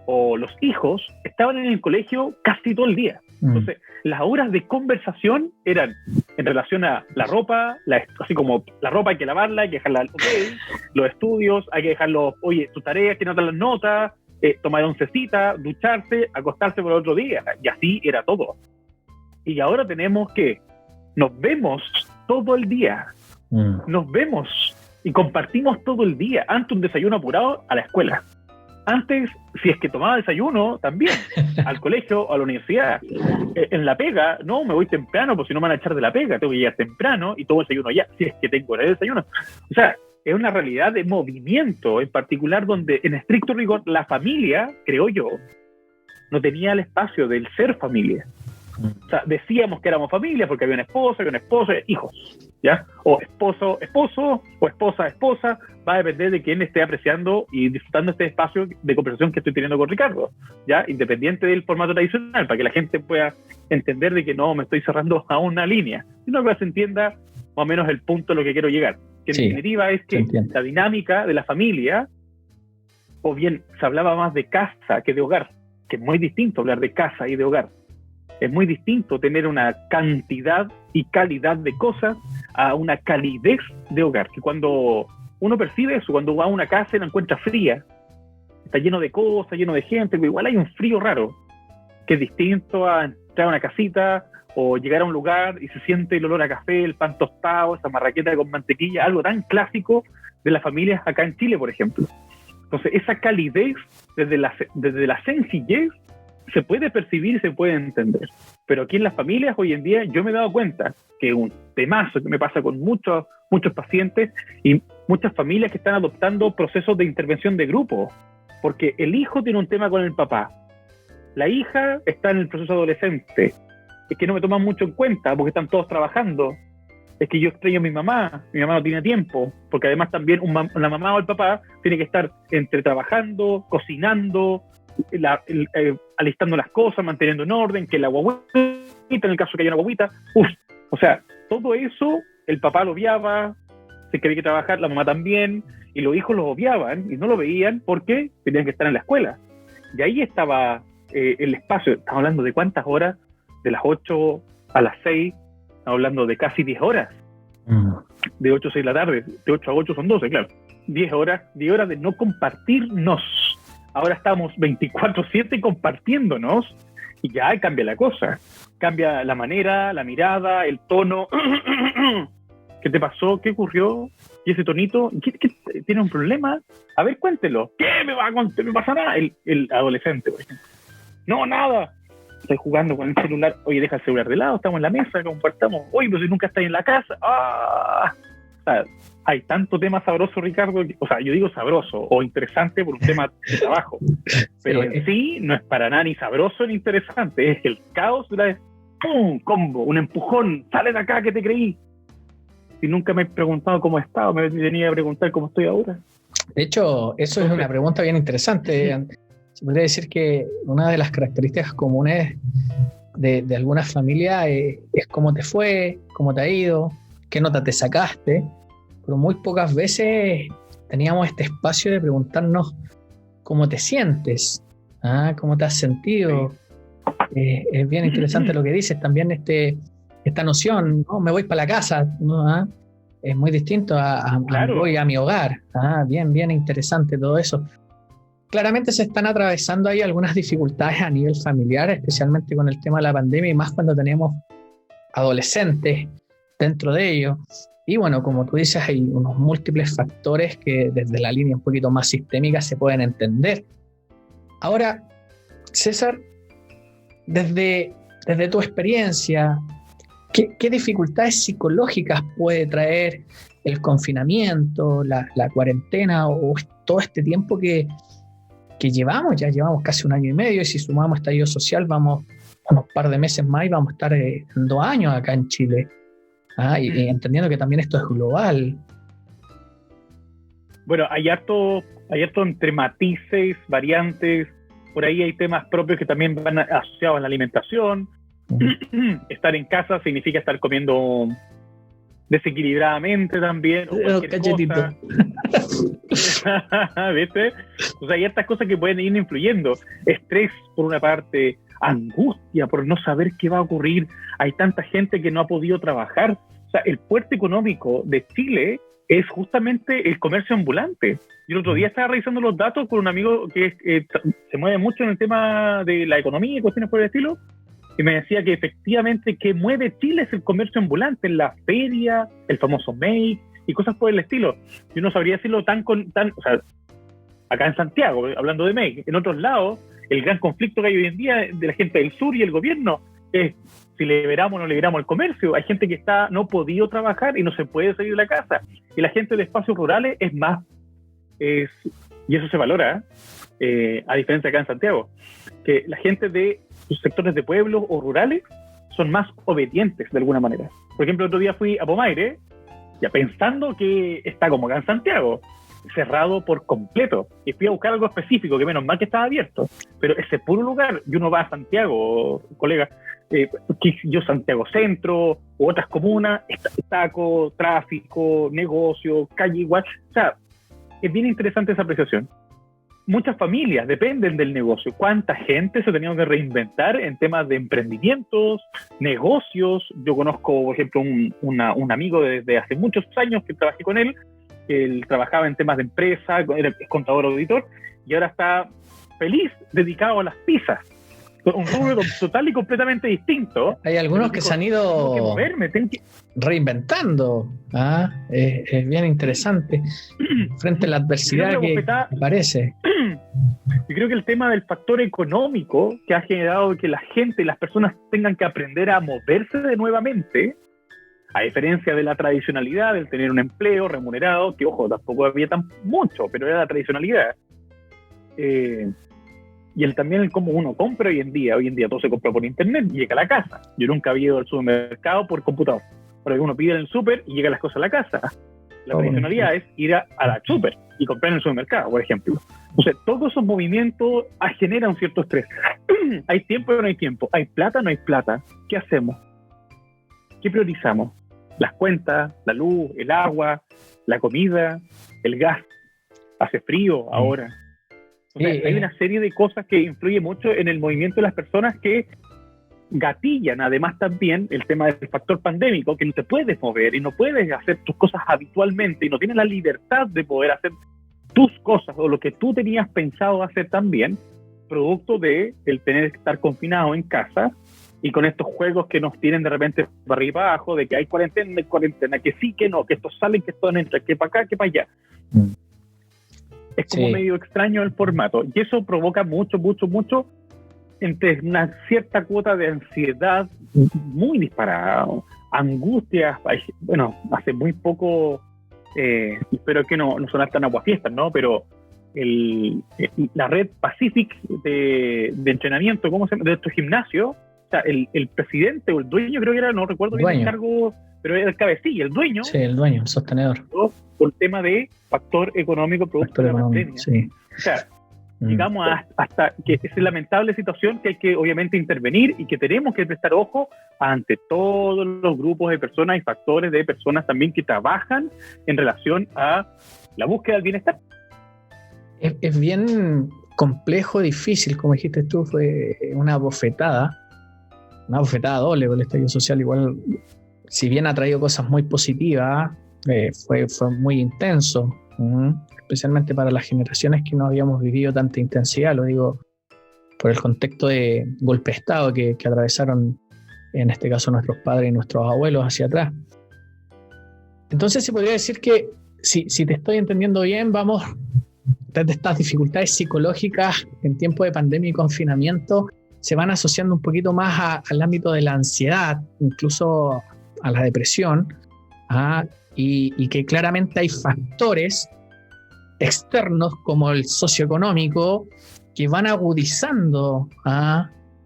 o los hijos estaban en el colegio casi todo el día. Entonces, las horas de conversación eran en relación a la ropa, así como la ropa hay que lavarla, hay que dejarla al hotel, los estudios, hay que dejarlos, oye, tus tareas, que notar las notas, tomar oncecita, ducharse, acostarse por el otro día, y así era todo. Y ahora tenemos que nos vemos todo el día, nos vemos y compartimos todo el día. Antes un desayuno apurado a la escuela. Antes, si es que tomaba desayuno, también, al colegio o a la universidad. En la pega, no, me voy temprano, porque si no me van a echar de la pega, tengo que llegar temprano y todo desayuno allá, si es que tengo el desayuno. O sea, es una realidad de movimiento, en particular donde, en estricto rigor, la familia, creo yo, no tenía el espacio del ser familia. O sea, decíamos que éramos familia porque había un esposo, hijos, ¿ya? O esposo, o esposa, va a depender de quién esté apreciando y disfrutando este espacio de conversación que estoy teniendo con Ricardo, ¿ya? Independiente del formato tradicional, para que la gente pueda entender de que no me estoy cerrando a una línea, sino que se entienda más o menos el punto a lo que quiero llegar. Que en definitiva es que la dinámica de la familia, o bien se hablaba más de casa que de hogar, que es muy distinto hablar de casa y de hogar. Es muy distinto tener una cantidad y calidad de cosas a una calidez de hogar. Que cuando uno percibe eso, cuando va a una casa y la encuentra fría, está lleno de cosas, lleno de gente, pero igual hay un frío raro, que es distinto a entrar a una casita o llegar a un lugar y se siente el olor a café, el pan tostado, esa marraqueta con mantequilla, algo tan clásico de las familias acá en Chile, por ejemplo. Entonces, esa calidez, desde la sencillez, se puede percibir y se puede entender. Pero aquí en las familias hoy en día yo me he dado cuenta que un temazo que me pasa con muchos pacientes y muchas familias que están adoptando procesos de intervención de grupo, porque el hijo tiene un tema con el papá, la hija está en el proceso adolescente, es que no me toman mucho en cuenta porque están todos trabajando, es que yo extraño a mi mamá no tiene tiempo, porque además también la mamá o el papá tiene que estar entre trabajando, cocinando, alistando las cosas, manteniendo en orden, que la guaguita, en el caso que haya una guaguita, o sea, todo eso el papá lo obviaba, se quería que trabajar, la mamá también, y los hijos lo obviaban y no lo veían porque tenían que estar en la escuela. Y ahí estaba el espacio. Estamos hablando de cuántas horas, de las 8 a las 6, estamos hablando de casi 10 horas, de 8 a 6 de la tarde, de 8 a 8 son 12, claro, 10 horas de no compartirnos. Ahora estamos 24/7 compartiéndonos y ya cambia la cosa. Cambia la manera, la mirada, el tono. ¿Qué te pasó? ¿Qué ocurrió? ¿Y ese tonito? ¿Qué tiene un problema? A ver, cuéntelo. ¿Qué me va a contar? ¿Me pasa nada? El adolescente, por ejemplo. No, nada. Estoy jugando con el celular. Oye, deja el celular de lado, estamos en la mesa, compartamos. Oye, pero si nunca estás en la casa. ¡Ah! O sea, hay tanto tema sabroso, Ricardo, o sea, yo digo sabroso o interesante por un tema de trabajo, pero en sí no es para nada ni sabroso ni interesante, es el caos de ¡pum! Combo, un empujón, sale de acá que te creí. Si nunca me he preguntado cómo he estado, me venía a preguntar cómo estoy ahora. De hecho, eso es una pregunta bien interesante. Se podría decir que una de las características comunes de algunas familias es cómo te fue, cómo te ha ido, qué nota te sacaste, pero muy pocas veces teníamos este espacio de preguntarnos cómo te sientes, cómo te has sentido. Es bien interesante lo que dices, también esta noción, ¿no? Me voy para la casa, ¿no? Es muy distinto claro. Me voy a mi hogar. Bien interesante todo eso. Claramente se están atravesando ahí algunas dificultades a nivel familiar, especialmente con el tema de la pandemia y más cuando tenemos adolescentes dentro de ellos. Y bueno, como tú dices, hay unos múltiples factores que desde la línea un poquito más sistémica se pueden entender. Ahora, César, desde tu experiencia, ¿qué dificultades psicológicas puede traer el confinamiento, la cuarentena o todo este tiempo que llevamos? Ya llevamos casi 1 año y medio, y si sumamos estallido social, vamos a un par de meses más y vamos a estar en 2 años acá en Chile. Y entendiendo que también esto es global. Bueno, hay harto entre matices, variantes. Por ahí hay temas propios que también van asociados a la alimentación. Estar en casa significa estar comiendo desequilibradamente también. Cachetito. ¿Viste? O sea, hay estas cosas que pueden ir influyendo. Estrés, por una parte, angustia por no saber qué va a ocurrir. Hay tanta gente que no ha podido trabajar. O sea, el fuerte económico de Chile es justamente el comercio ambulante. Yo el otro día estaba revisando los datos con un amigo que se mueve mucho en el tema de la economía y cuestiones por el estilo, y me decía que efectivamente que mueve Chile es el comercio ambulante, en la feria, el famoso Make y cosas por el estilo. Yo no sabría decirlo o sea, acá en Santiago, hablando de Make, en otros lados, el gran conflicto que hay hoy en día de la gente del sur y el gobierno es si liberamos o no liberamos el comercio. Hay gente que no ha podido trabajar y no se puede salir de la casa. Y la gente de espacios rurales es más, y eso se valora, a diferencia acá en Santiago, que la gente de los sectores de pueblos o rurales son más obedientes de alguna manera. Por ejemplo, el otro día fui a Pomaire, ya pensando que está como acá en Santiago, cerrado por completo, y fui a buscar algo específico, que menos mal que estaba abierto, pero ese puro lugar, y uno va a Santiago, colega, yo Santiago Centro, u otras comunas, taco, tráfico, negocio, calle igual, o sea, es bien interesante esa apreciación. Muchas familias dependen del negocio. ¿Cuánta gente se ha tenido que reinventar en temas de emprendimientos, negocios? Yo conozco, por ejemplo, un amigo desde hace muchos años que trabajé con él. Él trabajaba en temas de empresa, era contador auditor, y ahora está feliz, dedicado a las pizzas. Un rubro total y completamente distinto. Hay algunos que se han ido reinventando. Es bien interesante frente a la adversidad que aparece. Yo creo que el tema del factor económico que ha generado que la gente, las personas tengan que aprender a moverse de nuevamente, a diferencia de la tradicionalidad del tener un empleo remunerado, que ojo, tampoco había tan mucho, pero era la tradicionalidad. Y también el cómo uno compra hoy en día todo se compra por internet y llega a la casa. Yo nunca había ido al supermercado por computador, porque uno pide en el super y llega las cosas a la casa. La tradicionalidad es ir a la super y comprar en el supermercado, por ejemplo. O sea, todos esos movimientos generan un cierto estrés. ¿Hay tiempo o no hay tiempo? ¿Hay plata o no hay plata? ¿Qué hacemos? ¿Qué priorizamos? Las cuentas, la luz, el agua, la comida, el gas. Hace frío ahora. O sea, hay una serie de cosas que influyen mucho en el movimiento de las personas que gatillan, además también el tema del factor pandémico, que no te puedes mover y no puedes hacer tus cosas habitualmente y no tienes la libertad de poder hacer tus cosas o lo que tú tenías pensado hacer también, producto de el tener que estar confinado en casa y con estos juegos que nos tienen de repente para arriba y para abajo, de que hay cuarentena, que sí, que no, que estos salen, que estos entran, que para acá, que para allá. Es como medio extraño el formato y eso provoca mucho entre una cierta cuota de ansiedad muy disparada, angustia. Bueno, hace muy poco, espero que no sonar tan aguafiestas, ¿no? Pero la red Pacific de entrenamiento, ¿cómo se llama? De estos gimnasios, o sea, el presidente o el dueño, creo que era, no recuerdo bien el cargo, pero era el cabecilla, el dueño. Sí, el dueño, el sostenedor. Por el tema de factor económico producto de la pandemia. Sí. O sea, llegamos hasta que es lamentable situación que hay que obviamente intervenir y que tenemos que prestar ojo ante todos los grupos de personas y factores de personas también que trabajan en relación a la búsqueda del bienestar. Es bien complejo, difícil, como dijiste tú, fue una bofetada doble con el estallido social. Igual, si bien ha traído cosas muy positivas, fue muy intenso, especialmente para las generaciones que no habíamos vivido tanta intensidad, lo digo por el contexto de golpe de Estado que atravesaron en este caso nuestros padres y nuestros abuelos hacia atrás. Entonces se podría decir que, si te estoy entendiendo bien, vamos desde estas dificultades psicológicas en tiempo de pandemia y confinamiento, se van asociando un poquito más al ámbito de la ansiedad, incluso a la depresión, y que claramente hay factores externos como el socioeconómico que van agudizando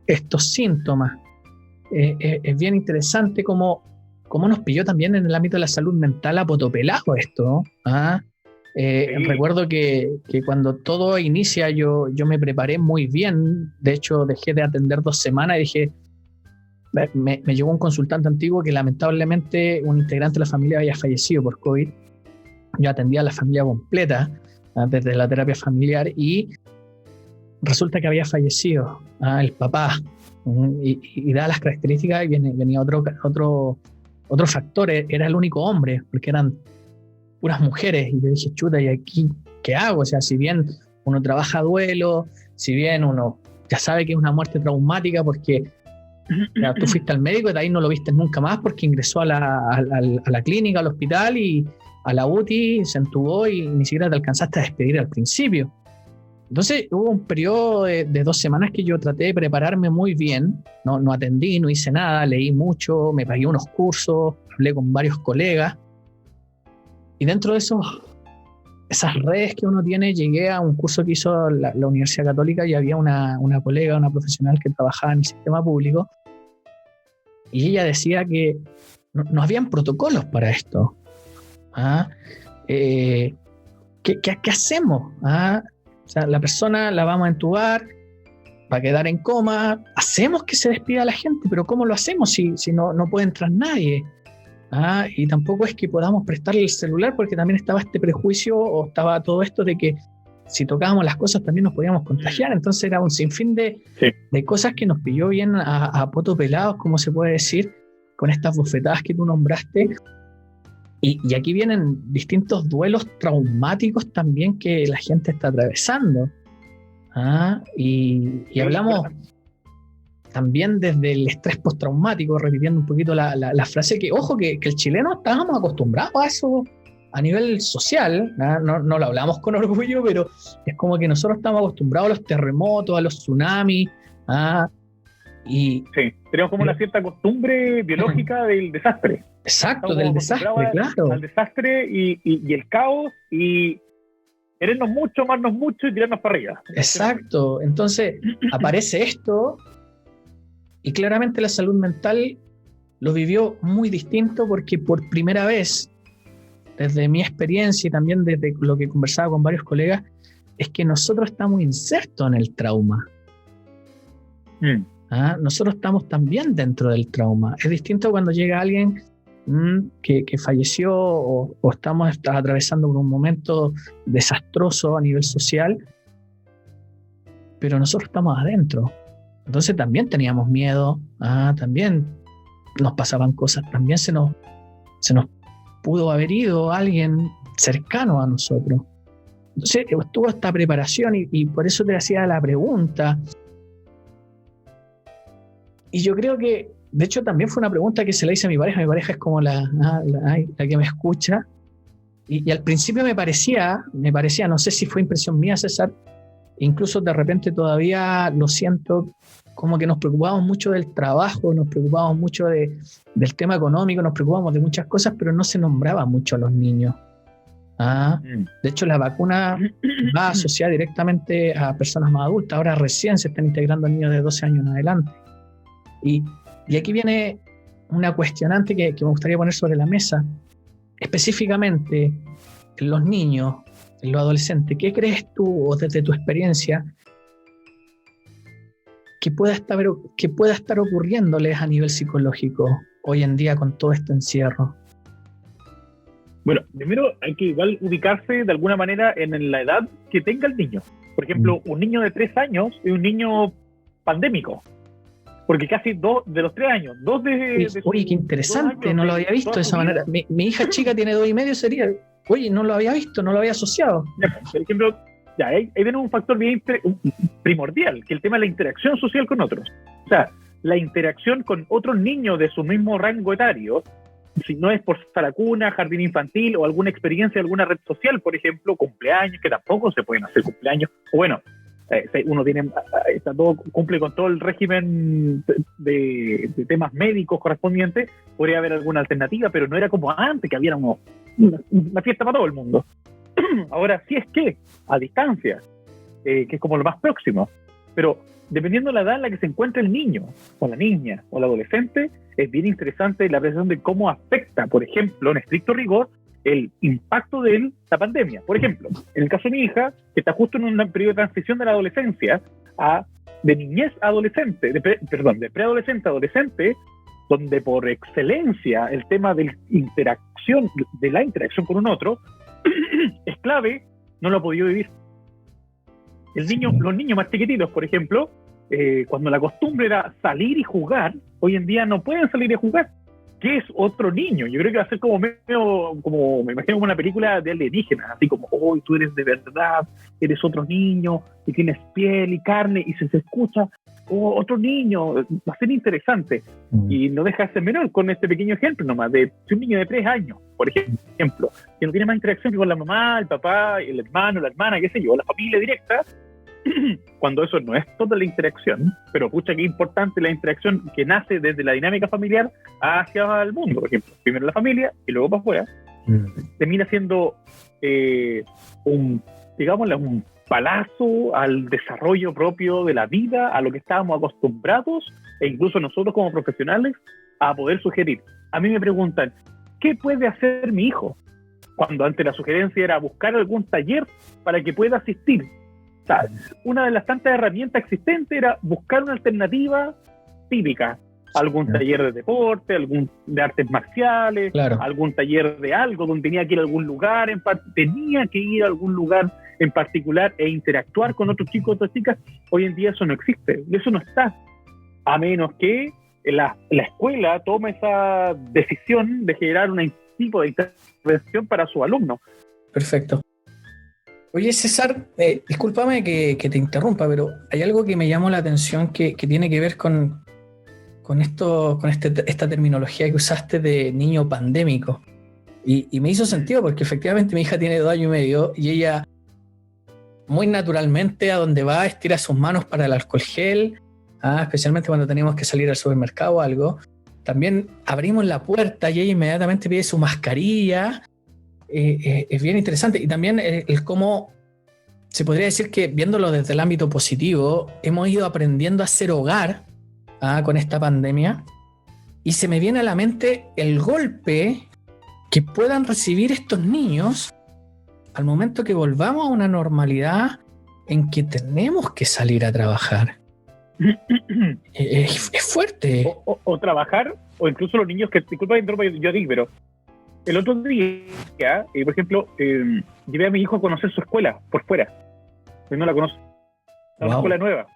estos síntomas. Es bien interesante cómo nos pilló también en el ámbito de la salud mental a potopelado esto. Sí. Recuerdo que cuando todo inicia yo me preparé muy bien. De hecho, dejé de atender 2 semanas y dije, me llegó un consultante antiguo que lamentablemente un integrante de la familia había fallecido por COVID. Yo atendía a la familia completa desde la terapia familiar y resulta que había fallecido el papá. Y dadas las características venía otro factor, era el único hombre, porque eran puras mujeres, y yo dije, chuta, ¿y aquí qué hago? O sea, si bien uno trabaja duelo, si bien uno ya sabe que es una muerte traumática porque ya, tú fuiste al médico y de ahí no lo viste nunca más porque ingresó a la clínica, al hospital y a la UTI, se entubó y ni siquiera te alcanzaste a despedir al principio. Entonces hubo un periodo de 2 semanas que yo traté de prepararme muy bien, no atendí, no hice nada, leí mucho, me pagué unos cursos, hablé con varios colegas. Y dentro de esas redes que uno tiene, llegué a un curso que hizo la Universidad Católica y había una colega, una profesional que trabajaba en el sistema público y ella decía que no habían protocolos para esto. ¿Qué hacemos? O sea, la persona la vamos a entubar, va a quedar en coma, hacemos que se despida la gente, pero ¿cómo lo hacemos si no puede entrar nadie? Y tampoco es que podamos prestarle el celular porque también estaba este prejuicio o estaba todo esto de que si tocábamos las cosas también nos podíamos contagiar. Entonces era un sinfín de cosas que nos pilló bien a poto pelados, como se puede decir, con estas bofetadas que tú nombraste. Y aquí vienen distintos duelos traumáticos también que la gente está atravesando. Y hablamos también desde el estrés postraumático, repitiendo un poquito la frase que, ojo, que el chileno estábamos acostumbrados a eso a nivel social, no lo hablamos con orgullo, pero es como que nosotros estamos acostumbrados a los terremotos, a los tsunamis, sí, tenemos como una cierta costumbre biológica del desastre. Exacto, del desastre, claro. Al desastre y el caos, y querernos mucho, amarnos mucho y tirarnos para arriba. Exacto, entonces aparece esto y claramente la salud mental lo vivió muy distinto porque por primera vez, desde mi experiencia y también desde lo que conversaba con varios colegas, es que nosotros estamos insertos en el trauma. Nosotros estamos también dentro del trauma. Es distinto cuando llega alguien que falleció o estamos atravesando por un momento desastroso a nivel social, pero nosotros estamos adentro. Entonces también teníamos miedo, también nos pasaban cosas, también se nos pudo haber ido alguien cercano a nosotros. Entonces estuvo esta preparación y por eso te hacía la pregunta. Y yo creo que, de hecho, también fue una pregunta que se la hice a mi pareja. Mi pareja es como la que me escucha. Y al principio me parecía, no sé si fue impresión mía, César, incluso de repente todavía lo siento, como que nos preocupábamos mucho del trabajo, nos preocupábamos mucho del tema económico, nos preocupábamos de muchas cosas, pero no se nombraba mucho a los niños. De hecho, la vacuna va asociada directamente a personas más adultas. Ahora recién se están integrando niños de 12 años en adelante. Y aquí viene una cuestionante que me gustaría poner sobre la mesa. Específicamente, en los niños, en los adolescentes, ¿qué crees tú, o desde tu experiencia, que pueda estar ocurriéndoles a nivel psicológico hoy en día con todo este encierro? Bueno, primero hay que igual ubicarse de alguna manera en la edad que tenga el niño. Por ejemplo, un niño de 3 años es un niño pandémico. Porque casi de los 3 años, oye, qué interesante, no lo había visto de esa manera. Mi hija chica tiene 2 y medio, sería, oye, no lo había visto, no lo había asociado. Por ejemplo, ahí viene un factor bien primordial, que el tema de la interacción social con otros. O sea, la interacción con otros niños de su mismo rango etario, si no es por sala cuna, jardín infantil o alguna experiencia, alguna red social, por ejemplo, cumpleaños, que tampoco se pueden hacer cumpleaños, o bueno, uno tiene, está todo, cumple con todo el régimen de temas médicos correspondientes, podría haber alguna alternativa, pero no era como antes, que había una fiesta para todo el mundo. Ahora sí es que, a distancia, que es como lo más próximo, pero dependiendo de la edad en la que se encuentra el niño, o la niña, o el adolescente, es bien interesante la apreciación de cómo afecta, por ejemplo, en estricto rigor, el impacto de la pandemia. Por ejemplo, en el caso de mi hija, que está justo en un periodo de transición de la adolescencia de niñez a adolescente, de preadolescente a adolescente, donde por excelencia el tema de la interacción con un otro es clave, no lo ha podido vivir. Los niños más chiquititos, por ejemplo, cuando la costumbre era salir y jugar, hoy en día no pueden salir y jugar. ¿Qué es otro niño? Yo creo que va a ser como me imagino como una película de alienígenas, así como, oh, tú eres de verdad, eres otro niño, y tienes piel y carne, y se escucha, oh, otro niño, va a ser interesante. Y no deja de ser menor con este pequeño ejemplo nomás, de un niño de 3 años, por ejemplo, que no tiene más interacción que con la mamá, el papá, el hermano, la hermana, qué sé yo, la familia directa, cuando eso no es toda la interacción, pero pucha que importante la interacción que nace desde la dinámica familiar hacia el mundo, por ejemplo, primero la familia y luego para afuera, termina siendo un palazo al desarrollo propio de la vida, a lo que estábamos acostumbrados, e incluso nosotros como profesionales, a poder sugerir. A mí me preguntan, ¿qué puede hacer mi hijo? Cuando antes la sugerencia era buscar algún taller para que pueda asistir. O sea, una de las tantas herramientas existentes era buscar una alternativa típica, algún taller de deporte, algún de artes marciales, algún taller de algo donde tenía que ir a algún lugar, tenía que ir a algún lugar en particular e interactuar con otros chicos, otras chicas. Hoy en día eso no existe, eso no está, a menos que la escuela tome esa decisión de generar un tipo de intervención para sus alumnos. Perfecto. Oye, César, discúlpame que te interrumpa, pero hay algo que me llamó la atención que tiene que ver con esta terminología que usaste de niño pandémico. Y me hizo sentido porque efectivamente mi hija tiene 2 años y medio y ella muy naturalmente a donde va estira sus manos para el alcohol gel, especialmente cuando tenemos que salir al supermercado o algo. También abrimos la puerta y ella inmediatamente pide su mascarilla. Es bien interesante. Y también el cómo se podría decir que, viéndolo desde el ámbito positivo, hemos ido aprendiendo a hacer hogar con esta pandemia, y se me viene a la mente el golpe que puedan recibir estos niños al momento que volvamos a una normalidad en que tenemos que salir a trabajar. Es fuerte. O trabajar, o incluso los niños que, disculpa que interrumpa yo digo, pero el otro día, por ejemplo, llevé a mi hijo a conocer su escuela por fuera. Él no la conoce. Es una escuela nueva.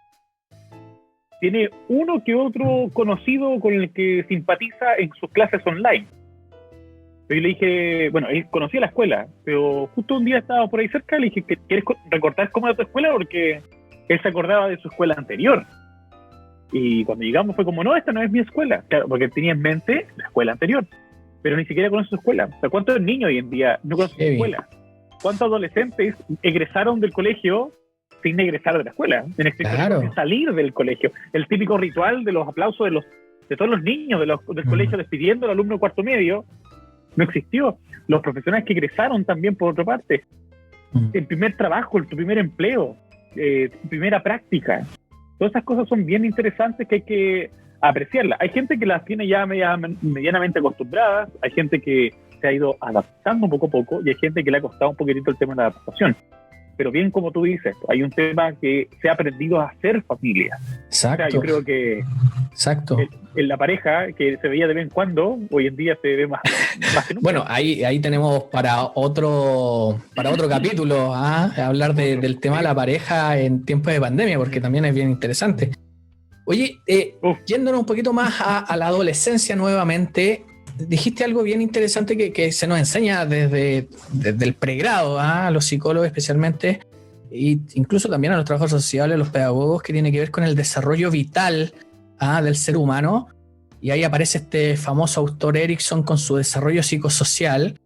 Tiene uno que otro conocido con el que simpatiza en sus clases online. Yo le dije, bueno, él conocía la escuela, pero justo un día estaba por ahí cerca, le dije, ¿quieres recordar cómo era tu escuela? Porque él se acordaba de su escuela anterior. Y cuando llegamos fue como, no, esta no es mi escuela. Claro, porque él tenía en mente la escuela anterior, pero ni siquiera conoce su escuela. O sea, ¿cuántos niños hoy en día no conocen su escuela? ¿Cuántos adolescentes egresaron del colegio sin egresar de la escuela? Sin salir del colegio. El típico ritual de los aplausos de todos los niños del colegio despidiendo al alumno de cuarto medio no existió. Los profesionales que egresaron también, por otra parte. El primer trabajo, tu primer empleo, tu primera práctica. Todas esas cosas son bien interesantes que hay que apreciarlas. Hay gente que las tiene ya medianamente acostumbradas, hay gente que se ha ido adaptando poco a poco y hay gente que le ha costado un poquitito el tema de la adaptación. Pero bien, como tú dices, hay un tema que se ha aprendido a hacer familia. Exacto. O sea, yo creo que en la pareja que se veía de vez en cuando, hoy en día se ve más que nunca. Bueno, ahí tenemos para otro capítulo hablar del tema de la pareja en tiempos de pandemia, porque también es bien interesante. Oye, yéndonos un poquito más a la adolescencia nuevamente, dijiste algo bien interesante que se nos enseña desde el pregrado, a los psicólogos especialmente, e incluso también a los trabajadores sociales, a los pedagogos, que tiene que ver con el desarrollo vital del ser humano, y ahí aparece este famoso autor Erickson con su desarrollo psicosocial,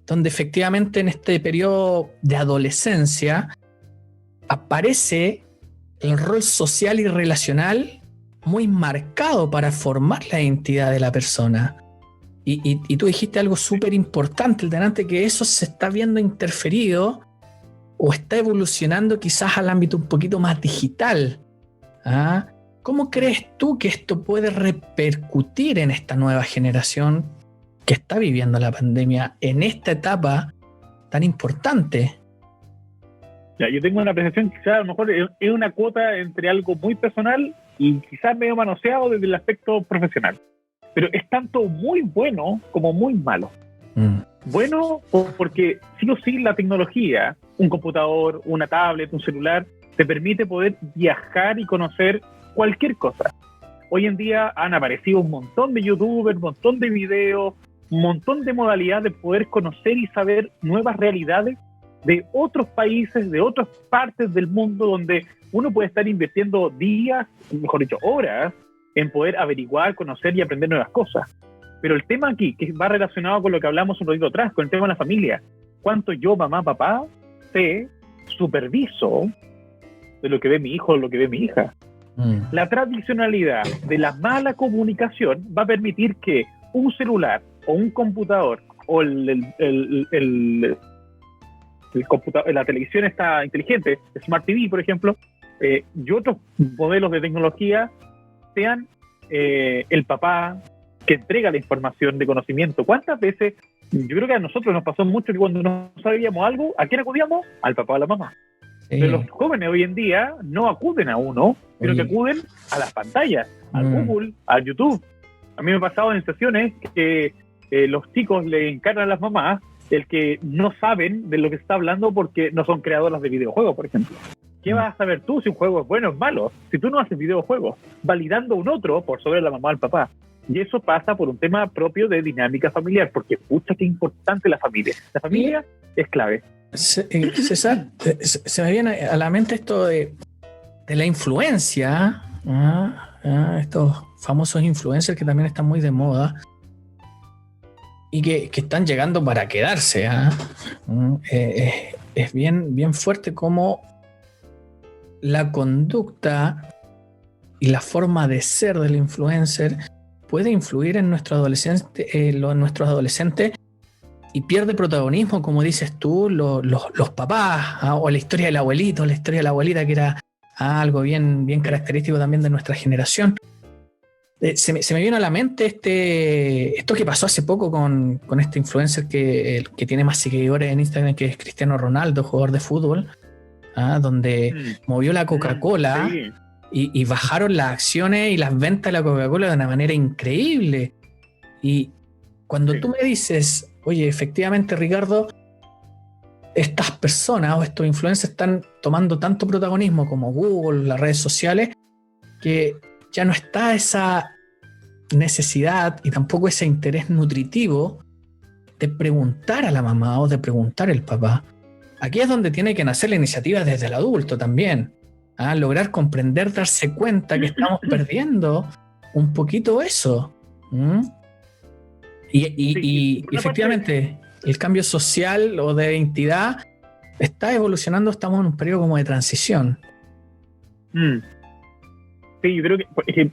donde efectivamente en este periodo de adolescencia aparece el rol social y relacional muy marcado para formar la identidad de la persona. Y tú dijiste algo súper importante, el delante, que eso se está viendo interferido o está evolucionando quizás al ámbito un poquito más digital. ¿Ah? ¿Cómo crees tú que esto puede repercutir en esta nueva generación que está viviendo la pandemia en esta etapa tan importante? Ya, yo tengo una apreciación que quizás a lo mejor es una cuota entre algo muy personal y quizás medio manoseado desde el aspecto profesional. Pero es tanto muy bueno como muy malo. Bueno, porque sí o sí la tecnología, un computador, una tablet, un celular, te permite poder viajar y conocer cualquier cosa. Hoy en día han aparecido un montón de youtubers, un montón de videos, un montón de modalidades de poder conocer y saber nuevas realidades de otros países, de otras partes del mundo, donde uno puede estar invirtiendo días, mejor dicho, horas, en poder averiguar, conocer y aprender nuevas cosas. Pero el tema aquí, que va relacionado con lo que hablamos un ratito atrás, con el tema de la familia, cuánto yo, mamá, papá, sé, superviso de lo que ve mi hijo o lo que ve mi hija. La tradicionalidad de la mala comunicación va a permitir que un celular o un computador o el computador, la televisión está inteligente, Smart TV, por ejemplo, y otros modelos de tecnología sean el papá que entrega la información de conocimiento. ¿Cuántas veces? Yo creo que a nosotros nos pasó mucho que cuando no sabíamos algo, ¿a quién acudíamos? Al papá o a la mamá. Sí. Pero los jóvenes hoy en día no acuden a uno, sino que acuden a las pantallas, al Google, al YouTube. A mí me ha pasado en sesiones que los chicos le encargan a las mamás el que no saben de lo que se está hablando porque no son creadoras de videojuegos, por ejemplo. ¿Qué vas a saber tú si un juego es bueno o es malo? Si tú no haces videojuegos, validando un otro por sobre la mamá o el papá. Y eso pasa por un tema propio de dinámica familiar, porque pucha, qué importante la familia. La familia es clave. César, se me viene a la mente esto de la influencia, estos famosos influencers que también están muy de moda y que están llegando para quedarse. Es bien fuerte cómo la conducta y la forma de ser del influencer puede influir en nuestros adolescentes y pierde protagonismo, como dices tú, los papás, o la historia del abuelito, la historia de la abuelita, que era algo bien característico también de nuestra generación. Se me vino a la mente esto que pasó hace poco con este influencer que tiene más seguidores en Instagram, que es Cristiano Ronaldo, jugador de fútbol, donde movió la Coca-Cola. Sí. Y bajaron las acciones y las ventas de la Coca-Cola de una manera increíble. Y cuando tú me dices, oye, efectivamente, Ricardo, estas personas o estos influencers están tomando tanto protagonismo como Google, las redes sociales, que ya no está esa necesidad y tampoco ese interés nutritivo de preguntar a la mamá o de preguntar al papá. Aquí es donde tiene que nacer la iniciativa desde el adulto también. Lograr comprender, darse cuenta que estamos perdiendo un poquito eso. Y efectivamente, el cambio social o de identidad está evolucionando, estamos en un periodo como de transición. Sí, yo creo que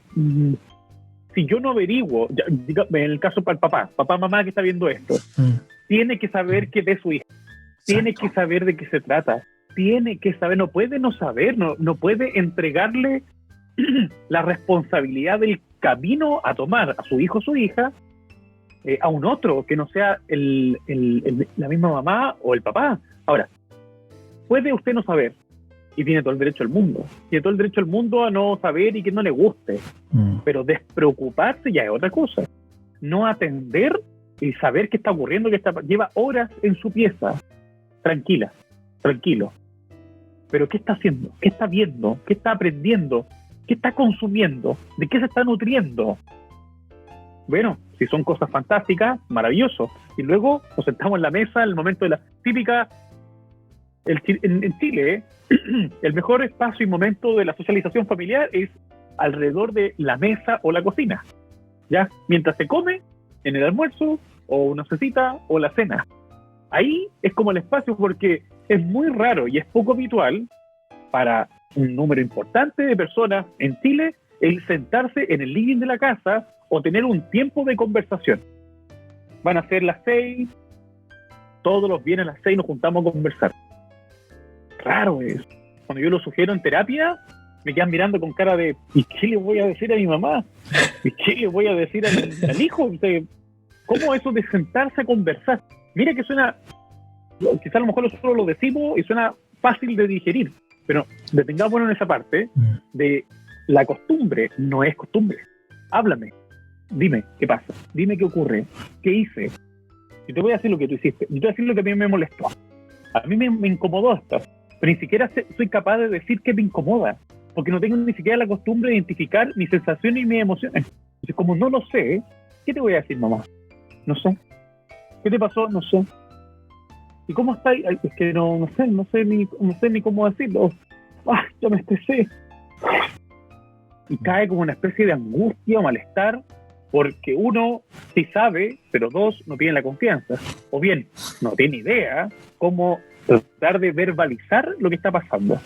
si yo no averiguo, en el caso para el papá, mamá que está viendo esto, tiene que saber qué ve su hija, tiene que saber de qué se trata. Tiene que saber, no puede no saber, no puede entregarle la responsabilidad del camino a tomar a su hijo o su hija a un otro que no sea la misma mamá o el papá. Ahora, puede usted no saber y tiene todo el derecho al mundo. Tiene todo el derecho al mundo a no saber y que no le guste. Pero despreocuparse ya es otra cosa. No atender y saber qué está ocurriendo, lleva horas en su pieza, tranquilo. Pero ¿qué está haciendo? ¿Qué está viendo? ¿Qué está aprendiendo? ¿Qué está consumiendo? ¿De qué se está nutriendo? Bueno, si son cosas fantásticas, maravilloso. Y luego nos sentamos en la mesa en el momento de la típica... En Chile, el mejor espacio y momento de la socialización familiar es alrededor de la mesa o la cocina, ¿ya? Mientras se come, en el almuerzo, o una cita, o la cena. Ahí es como el espacio, porque es muy raro y es poco habitual para un número importante de personas en Chile el sentarse en el living de la casa o tener un tiempo de conversación. Van a ser las 6, todos los viernes a las 6 nos juntamos a conversar. Raro es. Cuando yo lo sugiero en terapia, me quedan mirando con cara de ¿y qué le voy a decir a mi mamá? ¿Y qué le voy a decir al hijo? O sea, ¿cómo eso de sentarse a conversar? Mira que suena, quizás a lo mejor nosotros lo decimos y suena fácil de digerir, pero detengámonos en esa parte de la costumbre. No es costumbre. Háblame. Dime qué pasa. Dime qué ocurre. ¿Qué hice? Yo te voy a decir lo que tú hiciste. Yo te voy a decir lo que a mí me molestó. A mí me incomodó esto. Pero ni siquiera soy capaz de decir que me incomoda. Porque no tengo ni siquiera la costumbre de identificar mis sensaciones y mis emociones. Entonces, como no lo sé, ¿qué te voy a decir, mamá? No sé. ¿Qué te pasó? No sé. ¿Y cómo estás? Es que no sé ni cómo decirlo. Ya me estresé. Y cae como una especie de angustia o malestar, porque uno sí sabe, pero dos, no tiene la confianza. O bien, no tiene idea cómo tratar de verbalizar lo que está pasando.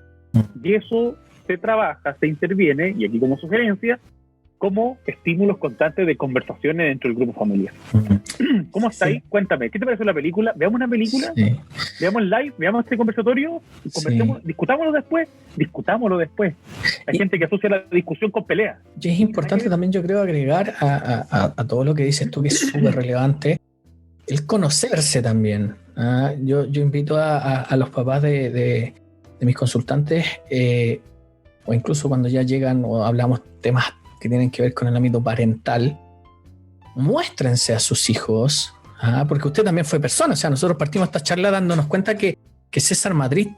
Y eso se trabaja, se interviene, y aquí como sugerencia, como estímulos constantes de conversaciones dentro del grupo familiar. ¿Cómo está ahí? Cuéntame, ¿qué te pareció la película? ¿Veamos una película? Sí. ¿Veamos el live? ¿Veamos este conversatorio? ¿Discutámoslo después? Hay gente que asocia la discusión con pelea. Y es importante también, yo creo, agregar a todo lo que dices tú, que es súper relevante, el conocerse también. Yo invito a los papás de mis consultantes, o incluso cuando ya llegan o hablamos temas que tienen que ver con el ámbito parental, muéstrense a sus hijos, porque usted también fue persona. O sea, nosotros partimos esta charla dándonos cuenta que César Madrid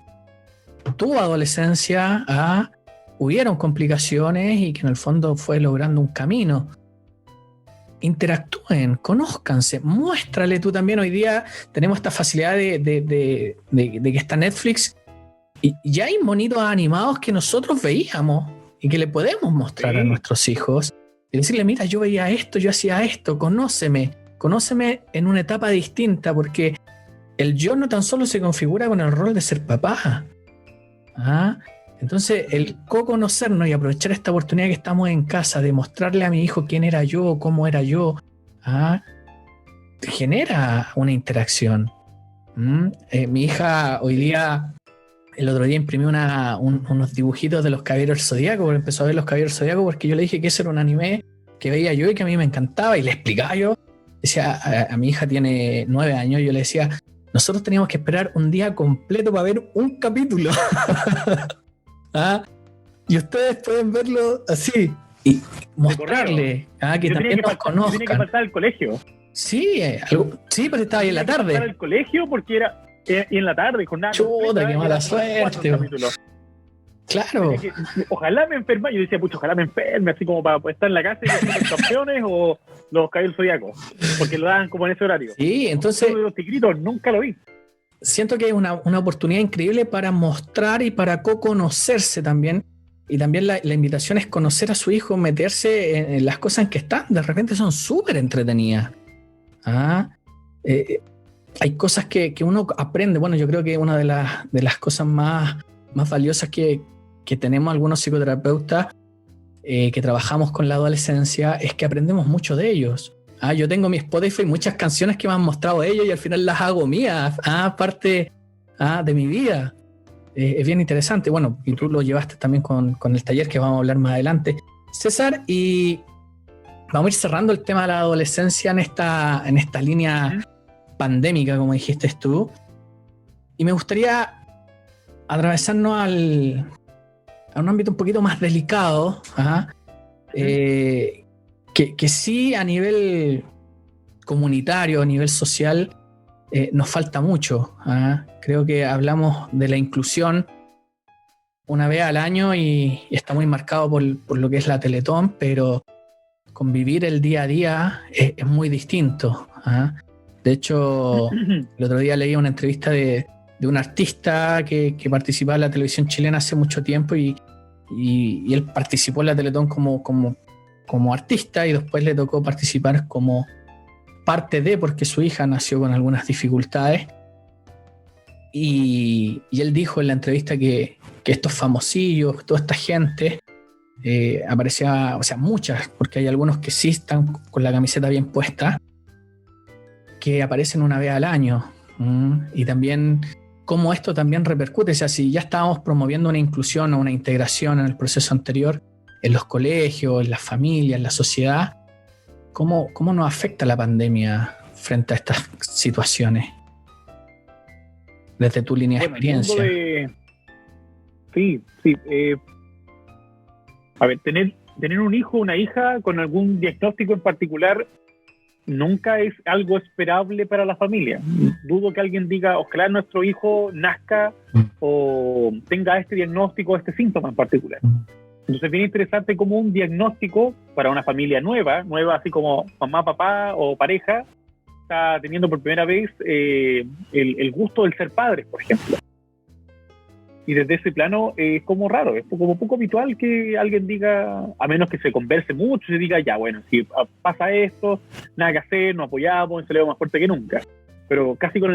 tuvo adolescencia, hubieron complicaciones y que en el fondo fue logrando un camino. Interactúen, conózcanse, muéstrale tú también. Hoy día tenemos esta facilidad de que está Netflix y ya hay monitos animados que nosotros veíamos y que le podemos mostrar a nuestros hijos y decirle, mira, yo veía esto, yo hacía esto, conóceme en una etapa distinta, porque el yo no tan solo se configura con el rol de ser papá. Entonces, el co-conocernos y aprovechar esta oportunidad que estamos en casa de mostrarle a mi hijo quién era yo, cómo era yo, genera una interacción. Mi hija hoy día, el otro día imprimió unos dibujitos de los Caballeros del Zodíaco, porque empezó a ver los Caballeros del Zodíaco, porque yo le dije que ese era un anime que veía yo y que a mí me encantaba, y le explicaba yo. Decía, a mi hija tiene 9 años, yo le decía, nosotros teníamos que esperar un día completo para ver un capítulo. Y ustedes pueden verlo así y mostrarle que también nos conozcan. Tiene que faltar al colegio. Sí, pero estaba ahí en la tarde. Faltar al colegio porque era y en la tarde con nada. Chuta, qué mala suerte. Claro. Ojalá me enferme. Yo decía, pucha, ojalá me enferme, así como para estar en la casa y ver los campeones o los Caballeros Zodíacos, porque lo daban como en ese horario. Sí, entonces. Los Tigritos nunca lo vi. Siento que es una oportunidad increíble para mostrar y para co-conocerse también. Y también la invitación es conocer a su hijo, meterse en las cosas en que están. De repente son súper entretenidas. Hay cosas que uno aprende. Bueno, yo creo que una de las cosas más valiosas que tenemos algunos psicoterapeutas que trabajamos con la adolescencia es que aprendemos mucho de ellos. Yo tengo mi Spotify, muchas canciones que me han mostrado ellos y al final las hago mías, parte de mi vida. Es bien interesante. Bueno, y tú lo llevaste también con el taller que vamos a hablar más adelante, César, y vamos a ir cerrando el tema de la adolescencia en esta línea pandémica, como dijiste tú, y me gustaría atravesarnos a un ámbito un poquito más delicado, que sí, a nivel comunitario, a nivel social, nos falta mucho. Creo que hablamos de la inclusión una vez al año y está muy marcado por lo que es la Teletón, pero convivir el día a día es muy distinto. De hecho, el otro día leí una entrevista de un artista que participaba en la televisión chilena hace mucho tiempo y y él participó en la Teletón como artista y después le tocó participar como parte de, porque su hija nació con algunas dificultades. Y él dijo en la entrevista que estos famosillos, toda esta gente, aparecía, o sea, muchas, porque hay algunos que sí están con la camiseta bien puesta, que aparecen una vez al año. Y también cómo esto también repercute, o sea, si ya estábamos promoviendo una inclusión o una integración en el proceso anterior, en los colegios, en las familias, en la sociedad, ¿cómo nos afecta la pandemia frente a estas situaciones? Desde tu línea de experiencia. Sí. A ver, tener un hijo o una hija con algún diagnóstico en particular nunca es algo esperable para la familia. Dudo que alguien diga, ojalá nuestro hijo nazca o tenga este diagnóstico, este síntoma en particular. Entonces es bien interesante cómo un diagnóstico para una familia nueva así como mamá, papá o pareja, está teniendo por primera vez el gusto del ser padres, por ejemplo. Y desde ese plano es como raro, es como poco habitual que alguien diga, a menos que se converse mucho, se diga, ya bueno, si pasa esto, nada que hacer, nos apoyamos, se le va más fuerte que nunca. Pero casi con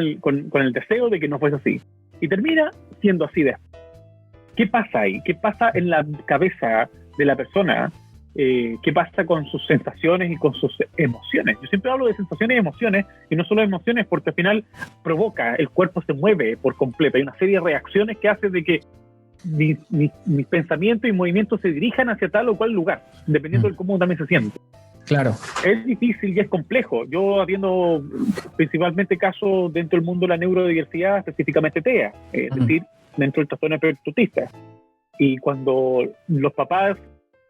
el deseo de que no fuese así. Y termina siendo así de. ¿Qué pasa ahí? ¿Qué pasa en la cabeza de la persona? ¿Qué pasa con sus sensaciones y con sus emociones? Yo siempre hablo de sensaciones y emociones, y no solo emociones, porque al final provoca, el cuerpo se mueve por completo. Hay una serie de reacciones que hacen de que mis pensamientos y movimientos se dirijan hacia tal o cual lugar, dependiendo de cómo también se siente. Claro. Es difícil y es complejo. Yo habiendo principalmente casos dentro del mundo de la neurodiversidad, específicamente TEA, es decir, dentro del trastorno espectro autista. Y cuando los papás,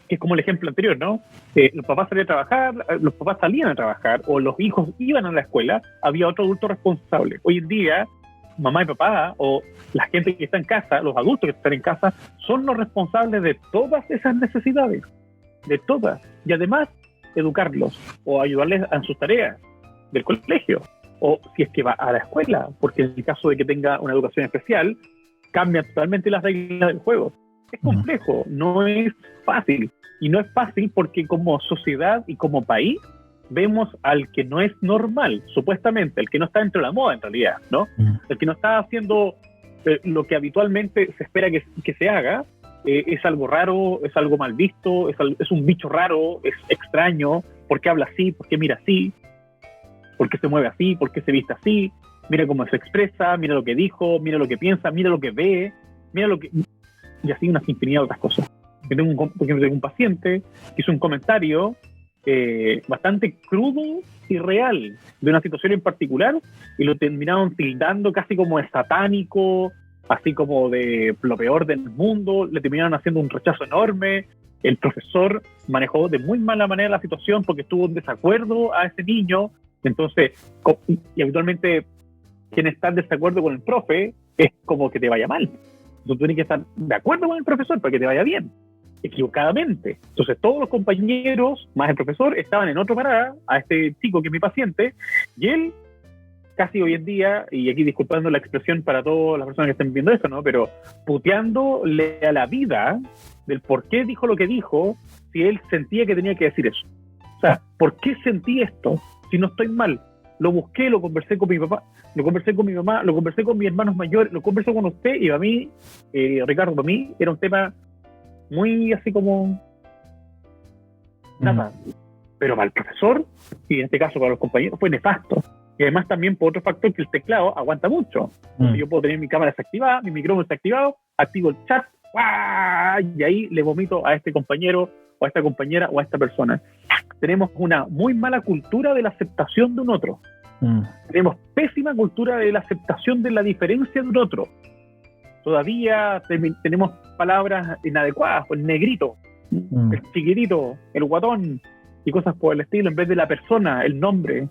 que es como el ejemplo anterior, ¿no? Los papás salían a trabajar, los papás salían a trabajar, o los hijos iban a la escuela, había otro adulto responsable. Hoy en día, mamá y papá, o la gente que está en casa, los adultos que están en casa, son los responsables de todas esas necesidades, de todas. Y además, educarlos, o ayudarles en sus tareas del colegio, o si es que va a la escuela, porque en el caso de que tenga una educación especial, cambian totalmente las reglas del juego. Es complejo, no es fácil. Y no es fácil porque como sociedad y como país vemos al que no es normal, supuestamente, el que no está dentro de la moda en realidad, ¿no? El que no está haciendo lo que habitualmente se espera que se haga, es algo raro, es algo mal visto, es un bicho raro, es extraño. ¿Por qué habla así? ¿Por qué mira así? ¿Por qué se mueve así? ¿Por qué se viste así? Mira cómo se expresa, mira lo que dijo, mira lo que piensa, mira lo que ve, mira lo que... Y así una infinidad de otras cosas. Yo tengo un paciente que hizo un comentario bastante crudo y real de una situación en particular y lo terminaron tildando casi como de satánico, así como de lo peor del mundo, le terminaron haciendo un rechazo enorme. El profesor manejó de muy mala manera la situación porque estuvo en desacuerdo a ese niño. Entonces, y habitualmente quien está en desacuerdo con el profe es como que te vaya mal. Tú tienes que estar de acuerdo con el profesor para que te vaya bien, equivocadamente. Entonces todos los compañeros, más el profesor, estaban en otro parada a este chico que es mi paciente, y él casi hoy en día, y aquí disculpando la expresión para todas las personas que estén viendo esto, ¿no? Pero puteándole a la vida del por qué dijo lo que dijo, si él sentía que tenía que decir eso. O sea, ¿por qué sentí esto si no estoy mal? Lo busqué, lo conversé con mi papá, lo conversé con mi mamá, lo conversé con mis hermanos mayores, lo conversé con usted, y para mí, Ricardo, para mí era un tema muy así como nada. Pero para el profesor, y en este caso para los compañeros, fue nefasto. Y además también por otro factor, que el teclado aguanta mucho. Yo puedo tener mi cámara desactivada, mi micrófono desactivado, activo el chat, ¡guau! Y ahí le vomito a este compañero, o a esta compañera, o a esta persona. Tenemos una muy mala cultura de la aceptación de un otro. Tenemos pésima cultura de la aceptación de la diferencia de un otro. Todavía tenemos palabras inadecuadas, el negrito, el chiquitito, el guatón y cosas por el estilo, en vez de la persona, el nombre.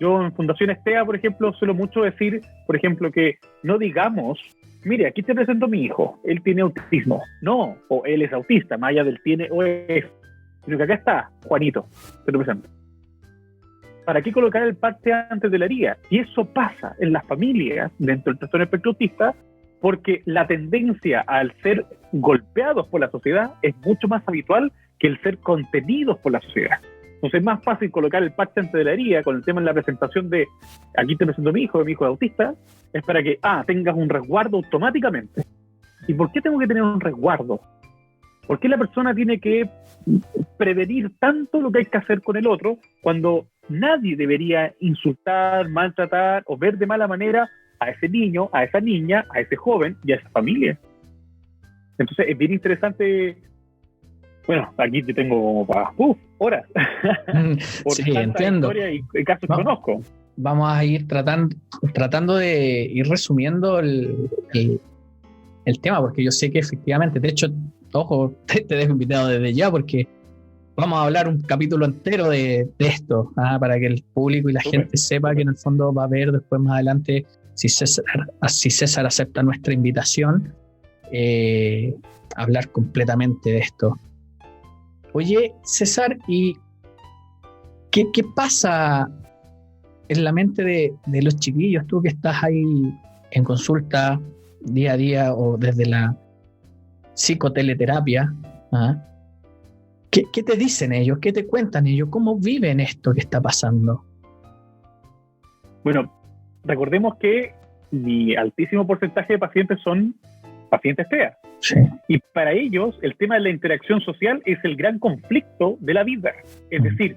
Yo en Fundación TEA, por ejemplo, suelo mucho decir, por ejemplo, que no digamos, mire, aquí te presento a mi hijo, él tiene autismo. No, o él es autista, más allá del tiene o es. Sino que acá está, Juanito, te lo presento. ¿Para qué colocar el parte antes de la herida? Y eso pasa en las familias, dentro del trastorno espectro autista, porque la tendencia al ser golpeados por la sociedad es mucho más habitual que el ser contenidos por la sociedad. Entonces es más fácil colocar el parche antes de la herida con el tema en la presentación de aquí te presento a mi hijo es autista, es para que tengas un resguardo automáticamente. ¿Y por qué tengo que tener un resguardo? ¿Por qué la persona tiene que prevenir tanto lo que hay que hacer con el otro cuando nadie debería insultar, maltratar o ver de mala manera a ese niño, a esa niña, a ese joven y a esa familia? Entonces es bien interesante. Bueno, aquí te tengo como para horas. Por sí, entiendo. Historia y casos que conozco. Vamos a ir tratando de ir resumiendo el tema, porque yo sé que efectivamente, de hecho, ojo, te dejo invitado desde ya, porque vamos a hablar un capítulo entero de esto, para que el público y la gente sepa que en el fondo va a ver después más adelante si César acepta nuestra invitación, hablar completamente de esto. Oye, César, ¿y qué pasa en la mente de los chiquillos? Tú que estás ahí en consulta día a día o desde la psicoteleterapia, ¿qué te dicen ellos? ¿Qué te cuentan ellos? ¿Cómo viven esto que está pasando? Bueno, recordemos que mi altísimo porcentaje de pacientes son pacientes TEA. Sí. Y para ellos el tema de la interacción social es el gran conflicto de la vida. Es decir,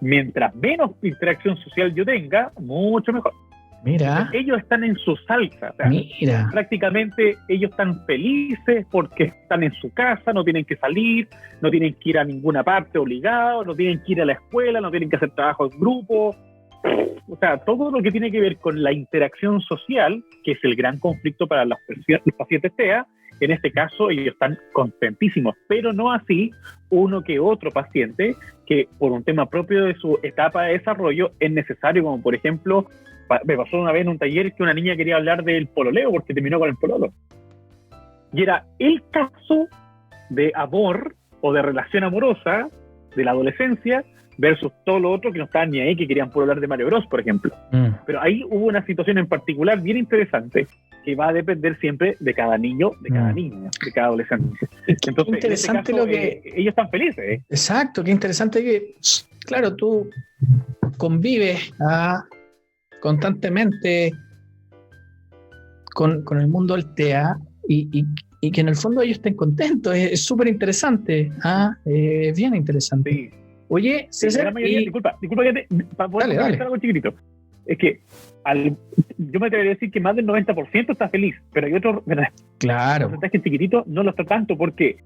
mientras menos interacción social yo tenga, mucho mejor. Mira. Entonces, ellos están en su salsa. O sea, mira. Prácticamente ellos están felices porque están en su casa, no tienen que salir, no tienen que ir a ninguna parte obligados, no tienen que ir a la escuela, no tienen que hacer trabajo en grupo. O sea, todo lo que tiene que ver con la interacción social, que es el gran conflicto para los pacientes TEA, en este caso ellos están contentísimos, pero no así uno que otro paciente que por un tema propio de su etapa de desarrollo es necesario, como por ejemplo, me pasó una vez en un taller que una niña quería hablar del pololeo porque terminó con el pololo. Y era el caso de amor o de relación amorosa de la adolescencia versus todo lo otro que no estaban ni ahí, que querían puro hablar de Mario Bros, por ejemplo. Pero ahí hubo una situación en particular bien interesante que va a depender siempre de cada niño, de cada niña, de cada adolescente. Entonces, interesante en este caso, lo que... ellos están felices. Exacto, qué interesante que, claro, tú convives constantemente con el mundo del TEA y que en el fondo ellos estén contentos. Es súper interesante. Bien interesante. Sí. Oye, César, disculpa que para poder comentar algo chiquitito. Es que yo me atrevería a decir que más del 90% está feliz, pero hay otro porcentaje chiquitito no lo está tanto, porque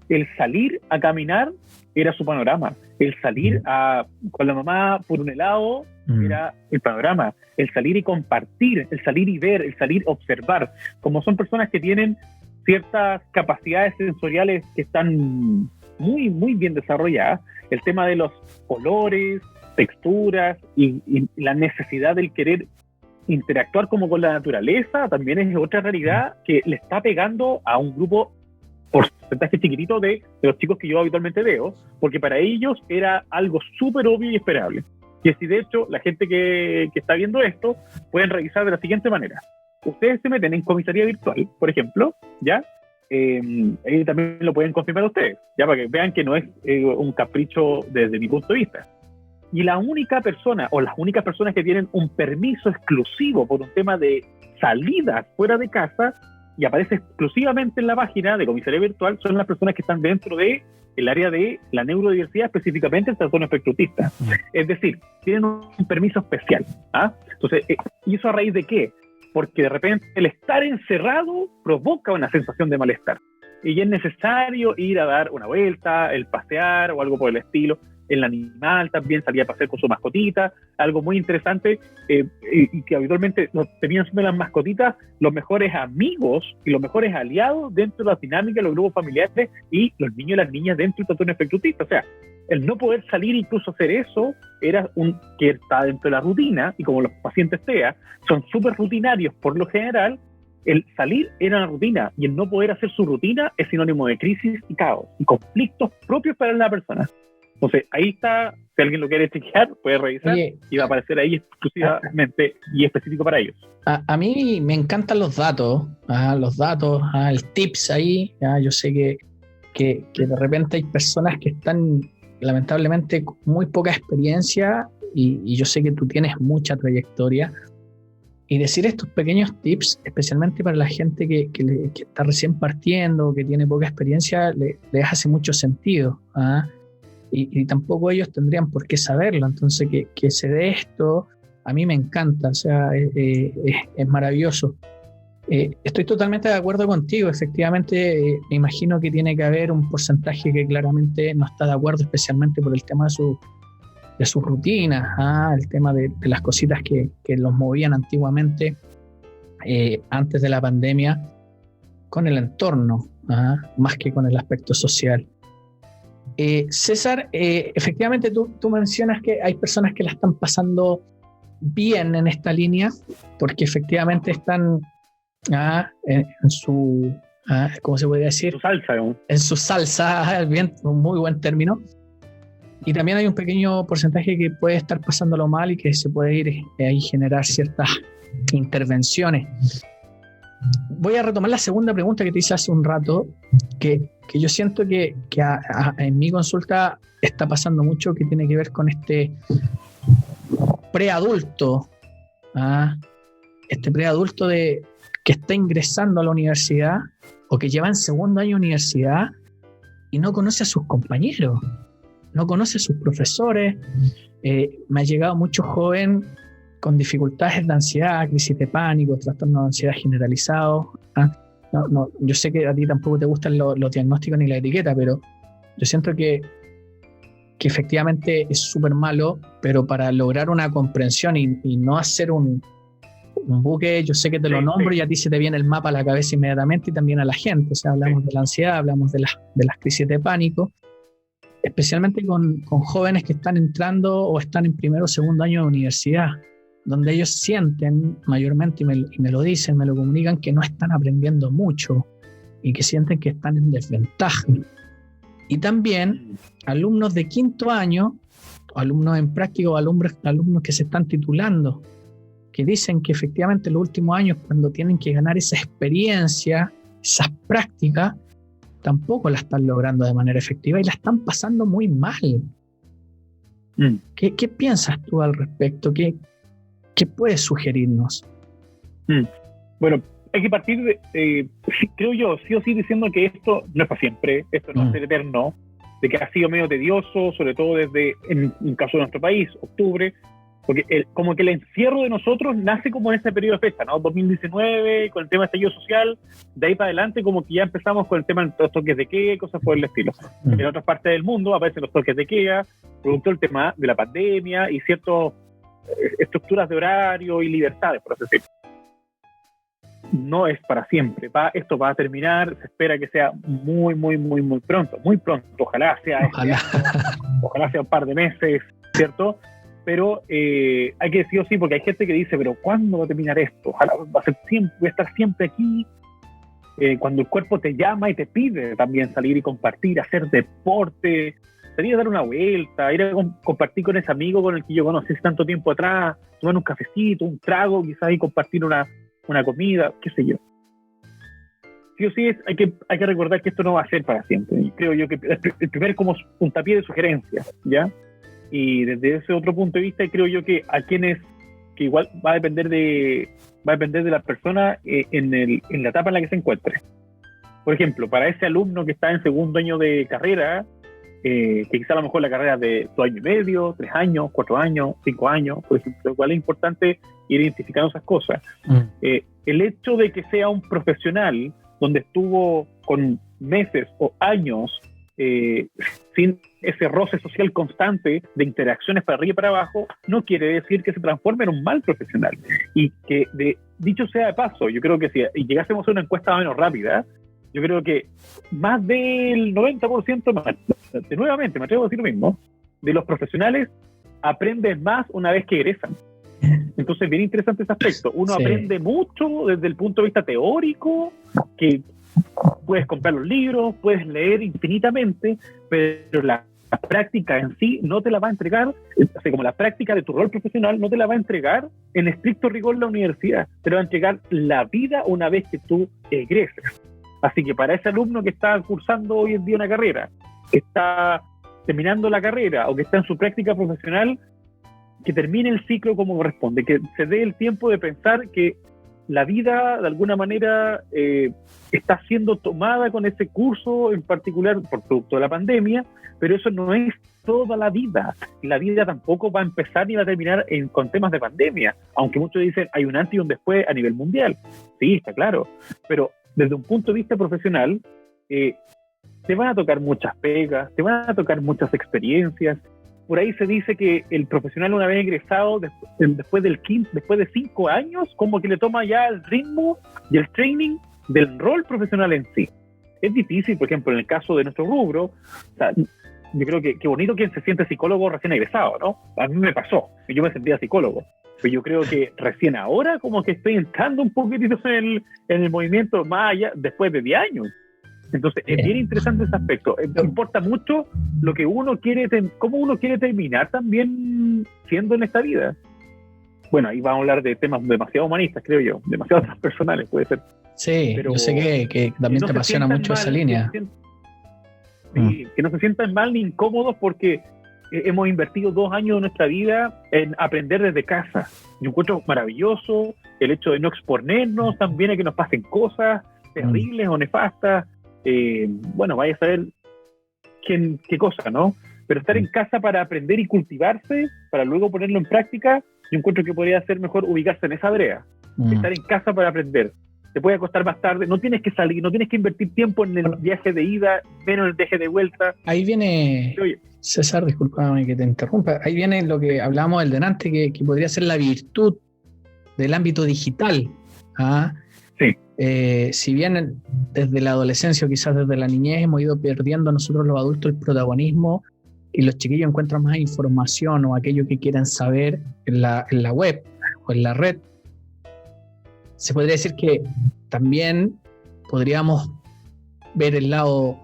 el salir a caminar era su panorama, el salir con la mamá por un helado era el panorama, el salir y compartir, el salir y ver, el salir a observar. Como son personas que tienen ciertas capacidades sensoriales que están muy, muy bien desarrolladas, el tema de los colores, texturas y la necesidad del querer interactuar como con la naturaleza también es otra realidad que le está pegando a un grupo porcentaje chiquitito de los chicos que yo habitualmente veo, porque para ellos era algo súper obvio y esperable. Y así, de hecho, la gente que está viendo esto pueden revisar de la siguiente manera. Ustedes se meten en comisaría virtual, por ejemplo, ¿ya? Ahí también lo pueden confirmar ustedes, ya, para que vean que no es un capricho desde mi punto de vista. Y la única persona o las únicas personas que tienen un permiso exclusivo por un tema de salidas fuera de casa y aparece exclusivamente en la página de comisaría virtual son las personas que están dentro de el área de la neurodiversidad, específicamente el trastorno espectro autista. Es decir, tienen un permiso especial. Entonces, ¿y eso a raíz de qué? Porque de repente el estar encerrado provoca una sensación de malestar. Y es necesario ir a dar una vuelta, el pasear o algo por el estilo. El animal también salía a pasear con su mascotita, algo muy interesante, y que habitualmente terminan siendo las mascotitas los mejores amigos y los mejores aliados dentro de las dinámicas de los grupos familiares y los niños y las niñas dentro del trastorno espectro autista. O sea, el no poder salir incluso a hacer eso era que está dentro de la rutina, y como los pacientes TEA son súper rutinarios por lo general, el salir era una rutina, y el no poder hacer su rutina es sinónimo de crisis y caos y conflictos propios para la persona. Entonces, ahí está, si alguien lo quiere chequear, puede revisar. Oye, y va a aparecer ahí exclusivamente y específico para ellos. a mí me encantan los datos, el tips ahí. Yo sé que de repente hay personas que están lamentablemente con muy poca experiencia y yo sé que tú tienes mucha trayectoria. Y decir estos pequeños tips, especialmente para la gente que está recién partiendo, que tiene poca experiencia, les hace mucho sentido. Y tampoco ellos tendrían por qué saberlo. Entonces, que se dé esto, a mí me encanta, o sea, es maravilloso. Estoy totalmente de acuerdo contigo. Efectivamente, me imagino que tiene que haber un porcentaje que claramente no está de acuerdo, especialmente por el tema de sus rutinas, el tema de las cositas que los movían antiguamente, antes de la pandemia, con el entorno, más que con el aspecto social. César, efectivamente tú mencionas que hay personas que la están pasando bien en esta línea, porque efectivamente están en su, ¿cómo se podría decir? Su salsa, ¿no? En su salsa, bien, un muy buen término. Y también hay un pequeño porcentaje que puede estar pasándolo mal y que se puede ir ahí generar ciertas intervenciones. Voy a retomar la segunda pregunta que te hice hace un rato, que yo siento que en mi consulta está pasando mucho, que tiene que ver con este preadulto, este preadulto que está ingresando a la universidad o que lleva en segundo año de universidad y no conoce a sus compañeros, no conoce a sus profesores. Me ha llegado mucho joven con dificultades de ansiedad, crisis de pánico, trastorno de ansiedad generalizado. No, yo sé que a ti tampoco te gustan los diagnósticos ni la etiqueta, pero yo siento que efectivamente es súper malo, pero para lograr una comprensión y no hacer un buque, yo sé que te lo nombro y a ti se te viene el mapa a la cabeza inmediatamente y también a la gente. O sea, hablamos de la ansiedad, hablamos de las crisis de pánico, especialmente con jóvenes que están entrando o están en primero o segundo año de universidad, donde ellos sienten mayormente, y me lo dicen, me lo comunican, que no están aprendiendo mucho y que sienten que están en desventaja. Y también alumnos de quinto año, alumnos en práctica o alumnos que se están titulando, que dicen que efectivamente los últimos años, cuando tienen que ganar esa experiencia, esas prácticas, tampoco la están logrando de manera efectiva y la están pasando muy mal. ¿Qué piensas tú al respecto? ¿Qué puedes sugerirnos? Bueno, hay que partir de, creo yo, sí o sí, diciendo que esto no es para siempre, esto no va a ser eterno, de que ha sido medio tedioso, sobre todo desde, en el caso de nuestro país, octubre, porque como que el encierro de nosotros nace como en ese periodo de fecha, ¿no? 2019, con el tema de estallido social, de ahí para adelante como que ya empezamos con el tema de los toques de queda, cosas por el estilo. En otras partes del mundo aparecen los toques de queda, producto del tema de la pandemia y ciertas estructuras de horario y libertades, por así decirlo. No es para siempre, esto va a terminar, se espera que sea muy pronto, ojalá sea ojalá sea un par de meses, ¿cierto? Pero hay que decir sí, porque hay gente que dice, pero ¿cuándo va a terminar esto? Ojalá voy a estar siempre aquí. Cuando el cuerpo te llama y te pide también salir y compartir, hacer deporte, salir a dar una vuelta, ir a compartir con ese amigo con el que yo conocí hace tanto tiempo atrás, tomar un cafecito, un trago, quizás y compartir una comida, qué sé yo. Sí o sí, hay que recordar que esto no va a ser para siempre. Y creo yo que el primer como puntapié de sugerencia, ¿ya? Y desde ese otro punto de vista, creo yo que a quienes, que igual va a depender de la persona en la etapa en la que se encuentre. Por ejemplo, para ese alumno que está en segundo año de carrera, que quizá a lo mejor la carrera es de 2 años y medio, 3 años, 4 años, 5 años, por ejemplo, igual es importante ir identificando esas cosas. El hecho de que sea un profesional donde estuvo con meses o años sin ese roce social constante de interacciones para arriba y para abajo, no quiere decir que se transforme en un mal profesional. Y que, dicho sea de paso, yo creo que si llegásemos a una encuesta más o menos rápida, yo creo que más del 90%, nuevamente me atrevo a decir lo mismo, de los profesionales aprenden más una vez que egresan. Entonces, bien interesante ese aspecto. Uno aprende mucho desde el punto de vista teórico, que puedes comprar los libros, puedes leer infinitamente, pero las práctica en sí no te la va a entregar, así como la práctica de tu rol profesional no te la va a entregar en estricto rigor la universidad, te la va a entregar la vida una vez que tú egreses. Así que para ese alumno que está cursando hoy en día una carrera, que está terminando la carrera o que está en su práctica profesional, que termine el ciclo como corresponde, que se dé el tiempo de pensar que la vida de alguna manera está siendo tomada con ese curso en particular por producto de la pandemia, pero eso no es toda la vida. La vida tampoco va a empezar ni va a terminar con temas de pandemia, aunque muchos dicen hay un antes y un después a nivel mundial. Sí, está claro, pero desde un punto de vista profesional, te van a tocar muchas pegas, te van a tocar muchas experiencias. Por ahí se dice que el profesional una vez egresado, después de 5 años, como que le toma ya el ritmo y el training del rol profesional en sí. Es difícil, por ejemplo, en el caso de nuestro rubro, o sea, yo creo que qué bonito quien se siente psicólogo recién egresado, ¿no? A mí me pasó, yo me sentía psicólogo, pero yo creo que recién ahora como que estoy entrando un poquitito en el movimiento más allá, después de 10 años. Entonces es bien interesante ese aspecto. Importa mucho lo que uno quiere, cómo uno quiere terminar también siendo en esta vida. Bueno, ahí vamos a hablar de temas demasiado humanistas, creo yo, demasiado transpersonales puede ser. Sí, pero yo sé que también te apasiona mucho esa línea. Que no se sientan mal ni incómodos porque hemos invertido 2 años de nuestra vida en aprender desde casa. Yo encuentro maravilloso el hecho de no exponernos también a que nos pasen cosas terribles o nefastas. Bueno, vaya a saber qué cosa, ¿no? Pero estar en casa para aprender y cultivarse, para luego ponerlo en práctica, yo encuentro que podría ser mejor ubicarse en esa brea. Estar en casa para aprender. Te puede costar más tarde, no tienes que salir, no tienes que invertir tiempo en el viaje de ida, menos en el viaje de vuelta. Ahí viene, César, discúlpame que te interrumpa, ahí viene lo que hablábamos del delante, que podría ser la virtud del ámbito digital. ¿Ah? Sí. Si bien desde la adolescencia o quizás desde la niñez hemos ido perdiendo nosotros los adultos el protagonismo y los chiquillos encuentran más información o aquello que quieran saber en la web o en la red, se podría decir que también podríamos ver el lado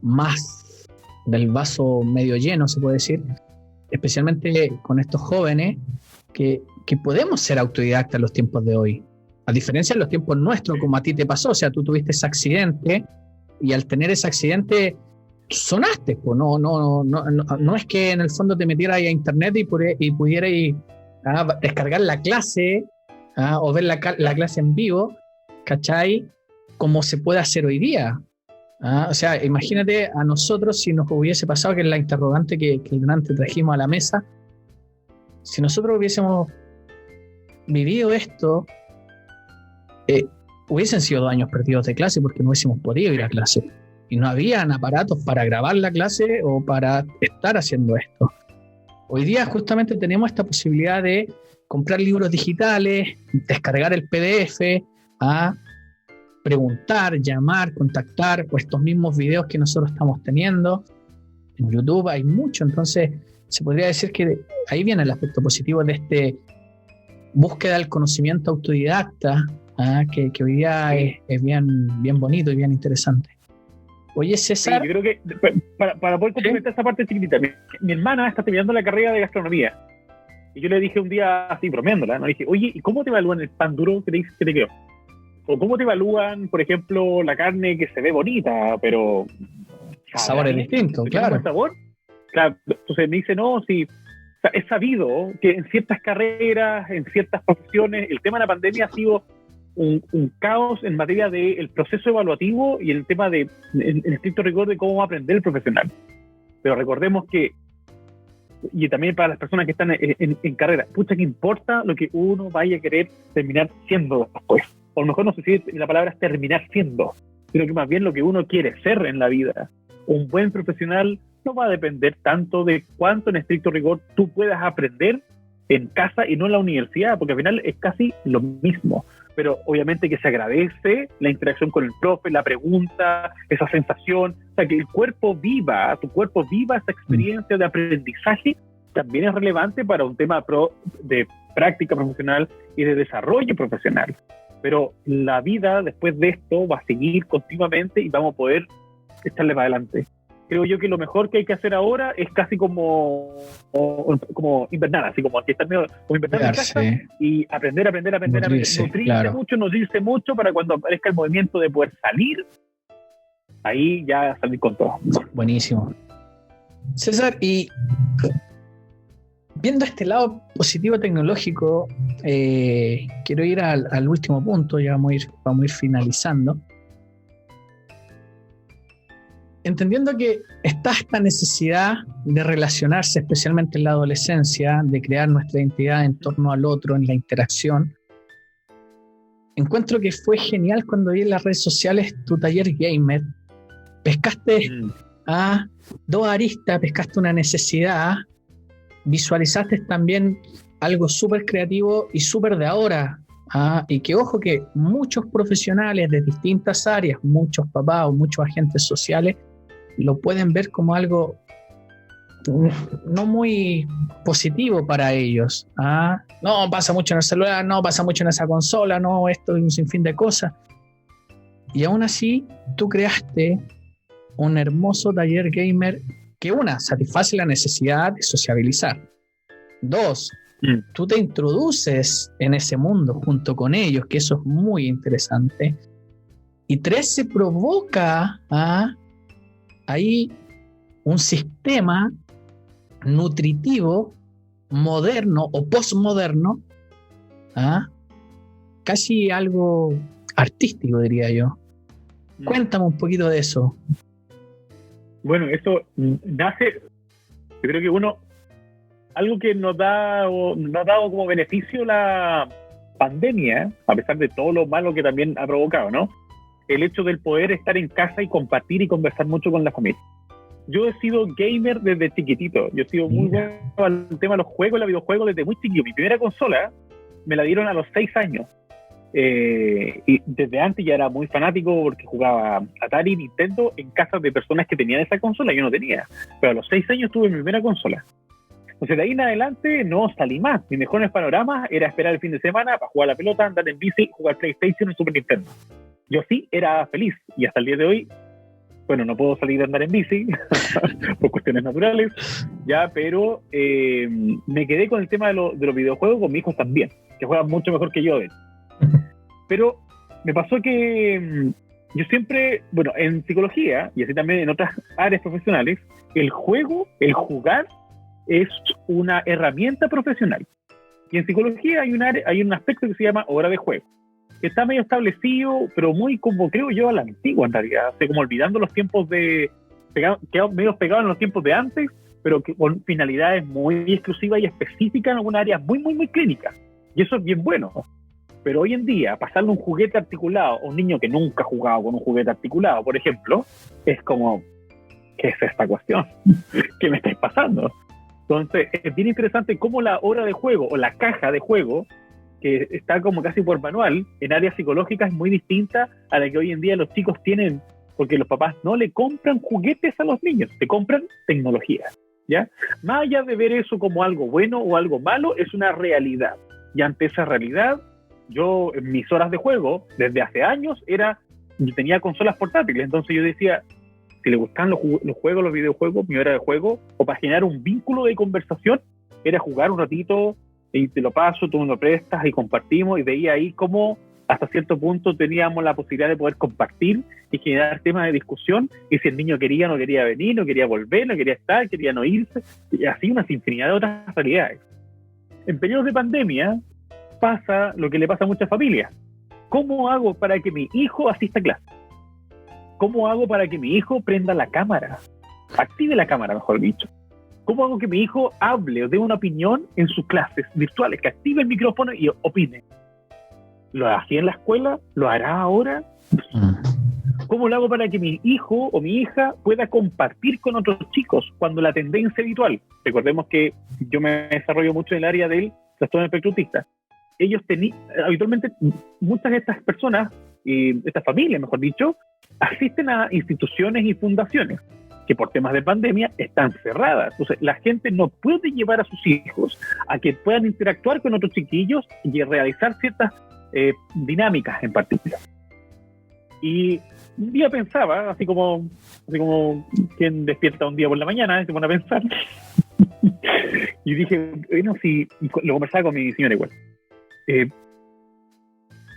más del vaso medio lleno, se puede decir, especialmente con estos jóvenes que podemos ser autodidactas en los tiempos de hoy. A diferencia de los tiempos nuestros, como a ti te pasó, o sea, tú tuviste ese accidente y al tener ese accidente sonaste, pues no es que en el fondo te metieras ahí a internet y pudieras descargar la clase o ver la clase en vivo, ¿cachai? Como se puede hacer hoy día. O sea, imagínate a nosotros si nos hubiese pasado, que es la interrogante que delante trajimos a la mesa, si nosotros hubiésemos vivido esto, hubiesen sido 2 años perdidos de clase porque no hubiésemos podido ir a clase y no habían aparatos para grabar la clase o para estar haciendo esto. Hoy día justamente tenemos esta posibilidad de comprar libros digitales, descargar el PDF, preguntar, llamar, contactar, o estos mismos videos que nosotros estamos teniendo en YouTube hay mucho. Entonces se podría decir que ahí viene el aspecto positivo de este búsqueda del conocimiento autodidacta, que hoy día es bien bonito y bien interesante. Oye, César. Sí, yo creo que para poder complementar esa parte chiquitita, mi hermana está terminando la carrera de gastronomía. Y yo le dije un día, así bromeándola, ¿no? Le dije, oye, ¿y cómo te evalúan el pan duro que te quedó? O ¿cómo te evalúan, por ejemplo, la carne que se ve bonita, pero... El sabor es distinto, claro. ¿El sabor? Claro, entonces me dice, no, sí. O sea, es sabido que en ciertas carreras, en ciertas profesiones, el tema de la pandemia ha sido un caos en materia del proceso evaluativo y el tema de el estricto rigor de cómo aprender el profesional. Pero recordemos que, y también para las personas que están en carrera, pucha que importa lo que uno vaya a querer terminar siendo después. O a lo mejor no sé si la palabra es terminar siendo, sino que más bien lo que uno quiere ser en la vida. Un buen profesional no va a depender tanto de cuánto en estricto rigor tú puedas aprender en casa y no en la universidad, porque al final es casi lo mismo. Pero obviamente que se agradece la interacción con el profe, la pregunta, esa sensación, o sea, que el cuerpo viva, tu cuerpo viva esa experiencia de aprendizaje, también es relevante para un tema de práctica profesional y de desarrollo profesional. Pero la vida después de esto va a seguir continuamente y vamos a poder echarle para adelante. creo yo que lo mejor que hay que hacer ahora es casi como invernar, así como aquí está medio como invernar en casa y aprender, nutrirse mucho para cuando aparezca el movimiento de poder salir, ahí ya salir con todo. Buenísimo. César, y viendo este lado positivo tecnológico, quiero ir al último punto, ya vamos a ir finalizando. Entendiendo que está esta necesidad de relacionarse, especialmente en la adolescencia, de crear nuestra identidad en torno al otro, en la interacción, encuentro que fue genial cuando vi en las redes sociales tu taller gamer. Pescaste a dos aristas, pescaste una necesidad, visualizaste también algo súper creativo y súper de ahora. Y que ojo que muchos profesionales de distintas áreas, muchos papás o muchos agentes sociales, lo pueden ver como algo no muy positivo para ellos. No, pasa mucho en el celular, no, pasa mucho en esa consola, no, esto es un sinfín de cosas. Y aún así, tú creaste un hermoso taller gamer que, satisface la necesidad de sociabilizar. 2, tú te introduces en ese mundo junto con ellos, que eso es muy interesante. Y 3, se provoca ahí un sistema nutritivo, moderno o postmoderno, casi algo artístico, diría yo. Cuéntame un poquito de eso. Bueno, eso nace, yo creo que algo que nos ha dado como beneficio la pandemia, a pesar de todo lo malo que también ha provocado, ¿no? El hecho del poder estar en casa y compartir y conversar mucho con la familia. Yo he sido gamer desde chiquitito. Yo he sido muy bueno al tema de los juegos, los videojuegos desde muy chiquito. Mi primera consola me la dieron a los 6 años. Y desde antes ya era muy fanático porque jugaba Atari, Nintendo en casas de personas que tenían esa consola. Yo no tenía. Pero a los 6 años tuve mi primera consola. Entonces de ahí en adelante no salí más. Mis mejores panoramas era esperar el fin de semana para jugar a la pelota, andar en bici, jugar PlayStation y Super Nintendo. Yo sí era feliz y hasta el día de hoy, bueno, no puedo salir a andar en bici por cuestiones naturales, ya, pero me quedé con el tema de los videojuegos con mis hijos también, que juegan mucho mejor que yo. Pero me pasó que yo siempre, bueno, en psicología y así también en otras áreas profesionales, el jugar es una herramienta profesional. Y en psicología hay un aspecto que se llama hora de juego, que está medio establecido, pero muy como creo yo a la antigua en realidad, o sea, como olvidando los tiempos medio pegados en los tiempos de antes, pero que con finalidades muy exclusivas y específicas en algunas áreas muy, muy, muy clínicas. Y eso es bien bueno. Pero hoy en día, pasarle un juguete articulado a un niño que nunca ha jugado con un juguete articulado, por ejemplo, es como, ¿qué es esta cuestión? ¿Qué me estáis pasando? Entonces, es bien interesante cómo la hora de juego o la caja de juego, que está como casi por manual, en áreas psicológicas es muy distinta a la que hoy en día los chicos tienen, porque los papás no le compran juguetes a los niños, te compran tecnología, ¿ya? Más allá de ver eso como algo bueno o algo malo, es una realidad. Y ante esa realidad, yo en mis horas de juego, desde hace años, yo tenía consolas portátiles, entonces yo decía, si le gustan los juegos, los videojuegos, mi hora de juego, o para generar un vínculo de conversación, era jugar un ratito, y te lo paso, tú me lo prestas y compartimos, y veía ahí cómo hasta cierto punto teníamos la posibilidad de poder compartir y generar temas de discusión, y si el niño quería, no quería venir, no quería volver, no quería estar, quería no irse, y así una infinidad de otras realidades. En periodos de pandemia pasa lo que le pasa a muchas familias. ¿Cómo hago para que mi hijo asista a clase? ¿Cómo hago para que mi hijo prenda la cámara? Active la cámara, mejor dicho. ¿Cómo hago que mi hijo hable o dé una opinión en sus clases virtuales? Que active el micrófono y opine. ¿Lo hacía en la escuela? ¿Lo hará ahora? ¿Cómo lo hago para que mi hijo o mi hija pueda compartir con otros chicos cuando la tendencia habitual? Recordemos que yo me desarrollo mucho en el área del trastorno espectro autista. Ellos habitualmente, muchas de estas personas, estas familias, mejor dicho, asisten a instituciones y fundaciones que por temas de pandemia están cerradas. Entonces, la gente no puede llevar a sus hijos a que puedan interactuar con otros chiquillos y realizar ciertas dinámicas en particular. Y un día pensaba, así como quien despierta un día por la mañana y se pone a pensar. Y dije, bueno, si lo conversaba con mi señora igual.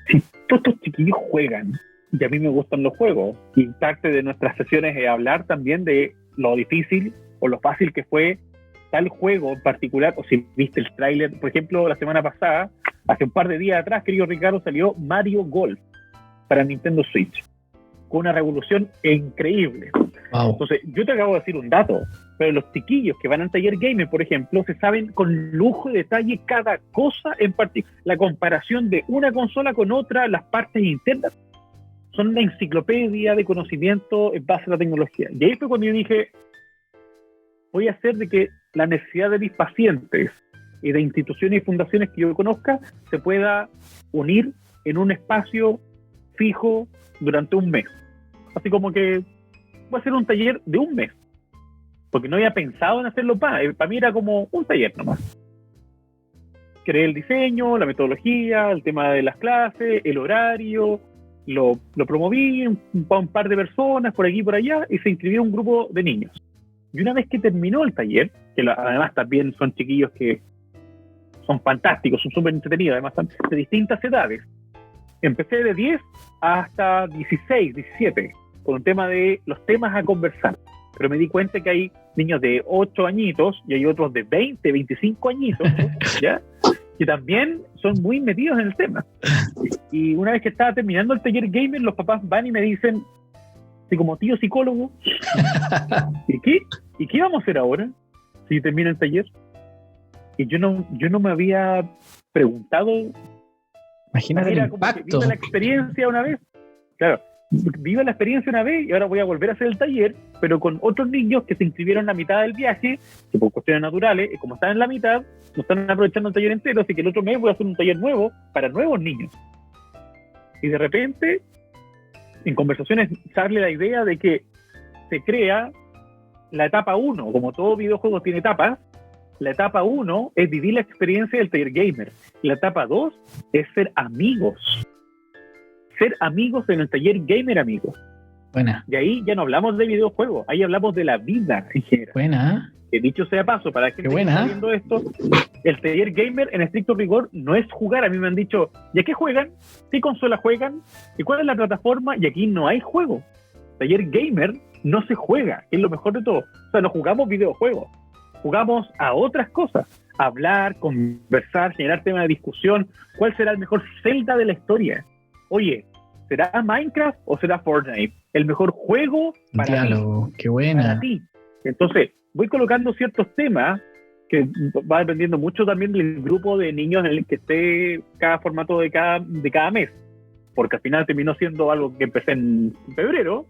Si todos estos chiquillos juegan, y a mí me gustan los juegos, y parte de nuestras sesiones es hablar también de lo difícil o lo fácil que fue tal juego en particular, o si viste el tráiler, por ejemplo, la semana pasada, hace un par de días atrás, querido Ricardo, salió Mario Golf para Nintendo Switch, con una revolución increíble. Wow. Entonces, yo te acabo de decir un dato, pero los chiquillos que van al taller gamer, por ejemplo, se saben con lujo de detalle cada cosa en particular, la comparación de una consola con otra, las partes internas, son una enciclopedia de conocimiento en base a la tecnología. Y ahí fue cuando yo dije, voy a hacer de que la necesidad de mis pacientes y de instituciones y fundaciones que yo conozca se pueda unir en un espacio fijo durante un mes. Así como que voy a hacer un taller de un mes, porque no había pensado en hacerlo para mí era como un taller nomás. Creé el diseño, la metodología, el tema de las clases, el horario, lo promoví un par de personas por aquí y por allá, y se inscribió un grupo de niños. Y una vez que terminó el taller, que además también son chiquillos que son fantásticos, son súper entretenidos, además de distintas edades, empecé de 10 hasta 16, 17, con un tema de los temas a conversar. Pero me di cuenta que hay niños de 8 añitos y hay otros de 20, 25 añitos, ¿ya? Que también son muy metidos en el tema. Y una vez que estaba terminando el taller gamer, los papás van y me dicen, así como tío psicólogo, ¿y qué vamos a hacer ahora si termina el taller? Y yo no me había preguntado. Imagínate el impacto. Viva la experiencia una vez. Claro, viva la experiencia una vez y ahora voy a volver a hacer el taller, pero con otros niños que se inscribieron a mitad del viaje, que por cuestiones naturales, como están en la mitad, no están aprovechando el taller entero, así que el otro mes voy a hacer un taller nuevo para nuevos niños. Y de repente, en conversaciones sale la idea de que se crea la etapa 1, como todo videojuego tiene etapas. La etapa 1 es vivir la experiencia del taller gamer. La etapa 2 es ser amigos. Ser amigos en el taller gamer, amigos. Buena. Y ahí ya no hablamos de videojuegos, ahí hablamos de la vida en general. Buena. Que dicho sea paso, para que gente que está viendo esto, el taller gamer en estricto rigor no es jugar. A mí me han dicho, ¿y a qué juegan? ¿Qué consola juegan? ¿Y cuál es la plataforma? Y aquí no hay juego. Taller gamer no se juega, que es lo mejor de todo. O sea, no jugamos videojuegos, jugamos a otras cosas. Hablar, conversar, generar temas de discusión. ¿Cuál será el mejor Zelda de la historia? Oye, ¿será Minecraft o será Fortnite? El mejor juego para ti. Qué buena. Para ti. Entonces, voy colocando ciertos temas que va dependiendo mucho también del grupo de niños en el que esté cada formato de cada mes. Porque al final terminó siendo algo que empecé en febrero,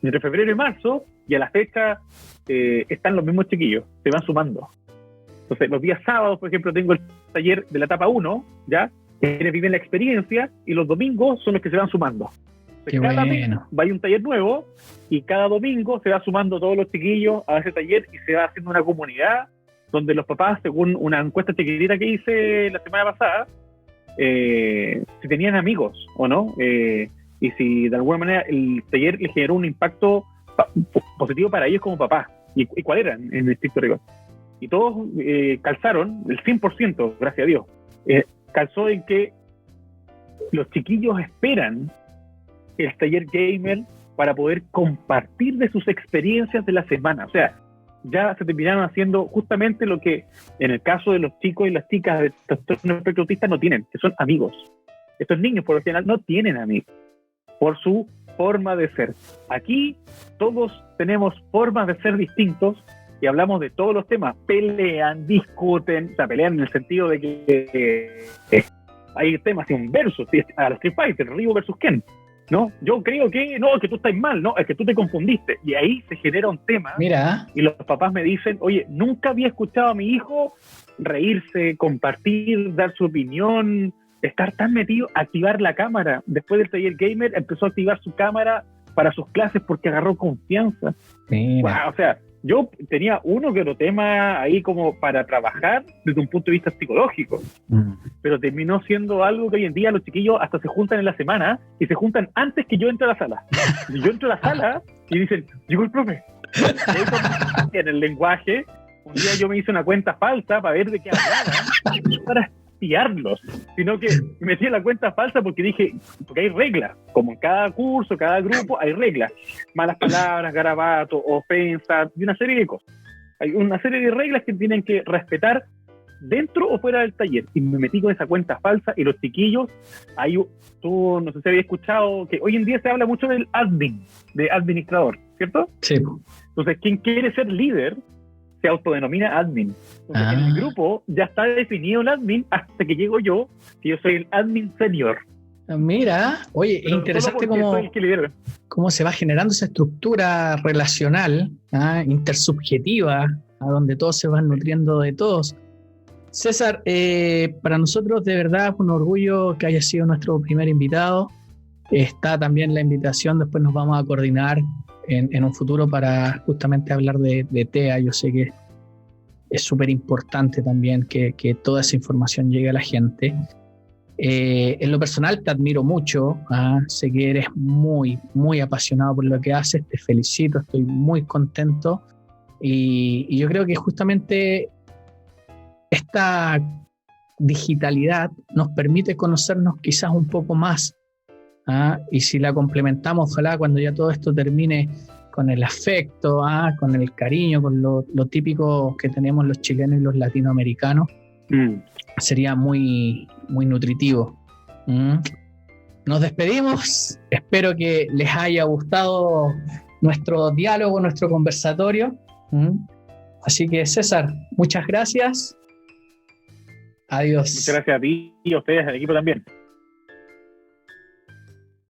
entre febrero y marzo, y a la fecha están los mismos chiquillos, se van sumando. Entonces, los días sábados, por ejemplo, tengo el taller de la etapa 1, ¿ya? Quienes viven la experiencia, y los domingos son los que se van sumando. Qué cada bueno. mes va a un taller nuevo, y cada domingo se va sumando todos los chiquillos a ese taller, y se va haciendo una comunidad donde los papás, según una encuesta chiquitita que hice la semana pasada, si tenían amigos o no, y si de alguna manera el taller les generó un impacto positivo para ellos como papás, y cuál era en el estricto rigor. Y todos calzaron, el 100%, gracias a Dios, calzó en que los chiquillos esperan el taller gamer para poder compartir de sus experiencias de la semana. O sea, ya se terminaron haciendo justamente lo que en el caso de los chicos y las chicas de trastorno espectro autista no tienen, que son amigos. Estos niños por lo general no tienen amigos por su forma de ser. Aquí todos tenemos formas de ser distintos y hablamos de todos los temas. Pelean, discuten, o sea, pelean en el sentido de que hay temas en versus, a los Street Fighter, Ryu versus Ken, ¿no? Yo creo que no, es que tú estás mal, no, es que tú te confundiste. Y ahí se genera un tema. Mira. Y los papás me dicen, oye, nunca había escuchado a mi hijo reírse, compartir, dar su opinión, estar tan metido, activar la cámara. Después del taller gamer empezó a activar su cámara para sus clases porque agarró confianza. Mira. Wow, o sea, yo tenía uno que otro tema ahí como para trabajar desde un punto de vista psicológico, pero terminó siendo algo que hoy en día los chiquillos hasta se juntan en la semana y se juntan antes que yo entre a la sala. Y yo entro a la sala y dicen, llegó el profe. Y en el lenguaje, un día yo me hice una cuenta falsa para ver de qué hablaban, no para espiarlos, sino que me metí en la cuenta falsa porque dije, porque hay reglas, como en cada curso, cada grupo, hay reglas, malas palabras, garabatos, ofensas, y una serie de cosas. Hay una serie de reglas que tienen que respetar dentro o fuera del taller, y me metí con esa cuenta falsa, y los chiquillos, ahí tú no sé si habías escuchado que hoy en día se habla mucho del admin, de administrador, ¿cierto? Sí. Entonces, quien quiere ser líder se autodenomina admin. Entonces, en el grupo ya está definido el admin hasta que llego yo, que yo soy el admin senior. Mira, oye, es interesante cómo se va generando esa estructura relacional, intersubjetiva, a donde todos se van nutriendo de todos. César, para nosotros de verdad es un orgullo que haya sido nuestro primer invitado. Está también la invitación, después nos vamos a coordinar en un futuro para justamente hablar de TEA. Yo sé que es súper importante también que toda esa información llegue a la gente. En lo personal te admiro mucho, sé que eres muy, muy apasionado por lo que haces, te felicito, estoy muy contento y yo creo que justamente esta digitalidad nos permite conocernos quizás un poco más. Y si la complementamos, ojalá cuando ya todo esto termine, con el afecto, con el cariño, con lo típico que tenemos los chilenos y los latinoamericanos, sería muy, muy nutritivo. Nos despedimos, espero que les haya gustado nuestro diálogo, nuestro conversatorio. Así que César, muchas gracias. Adiós. Muchas gracias a ti y a ustedes, al equipo también.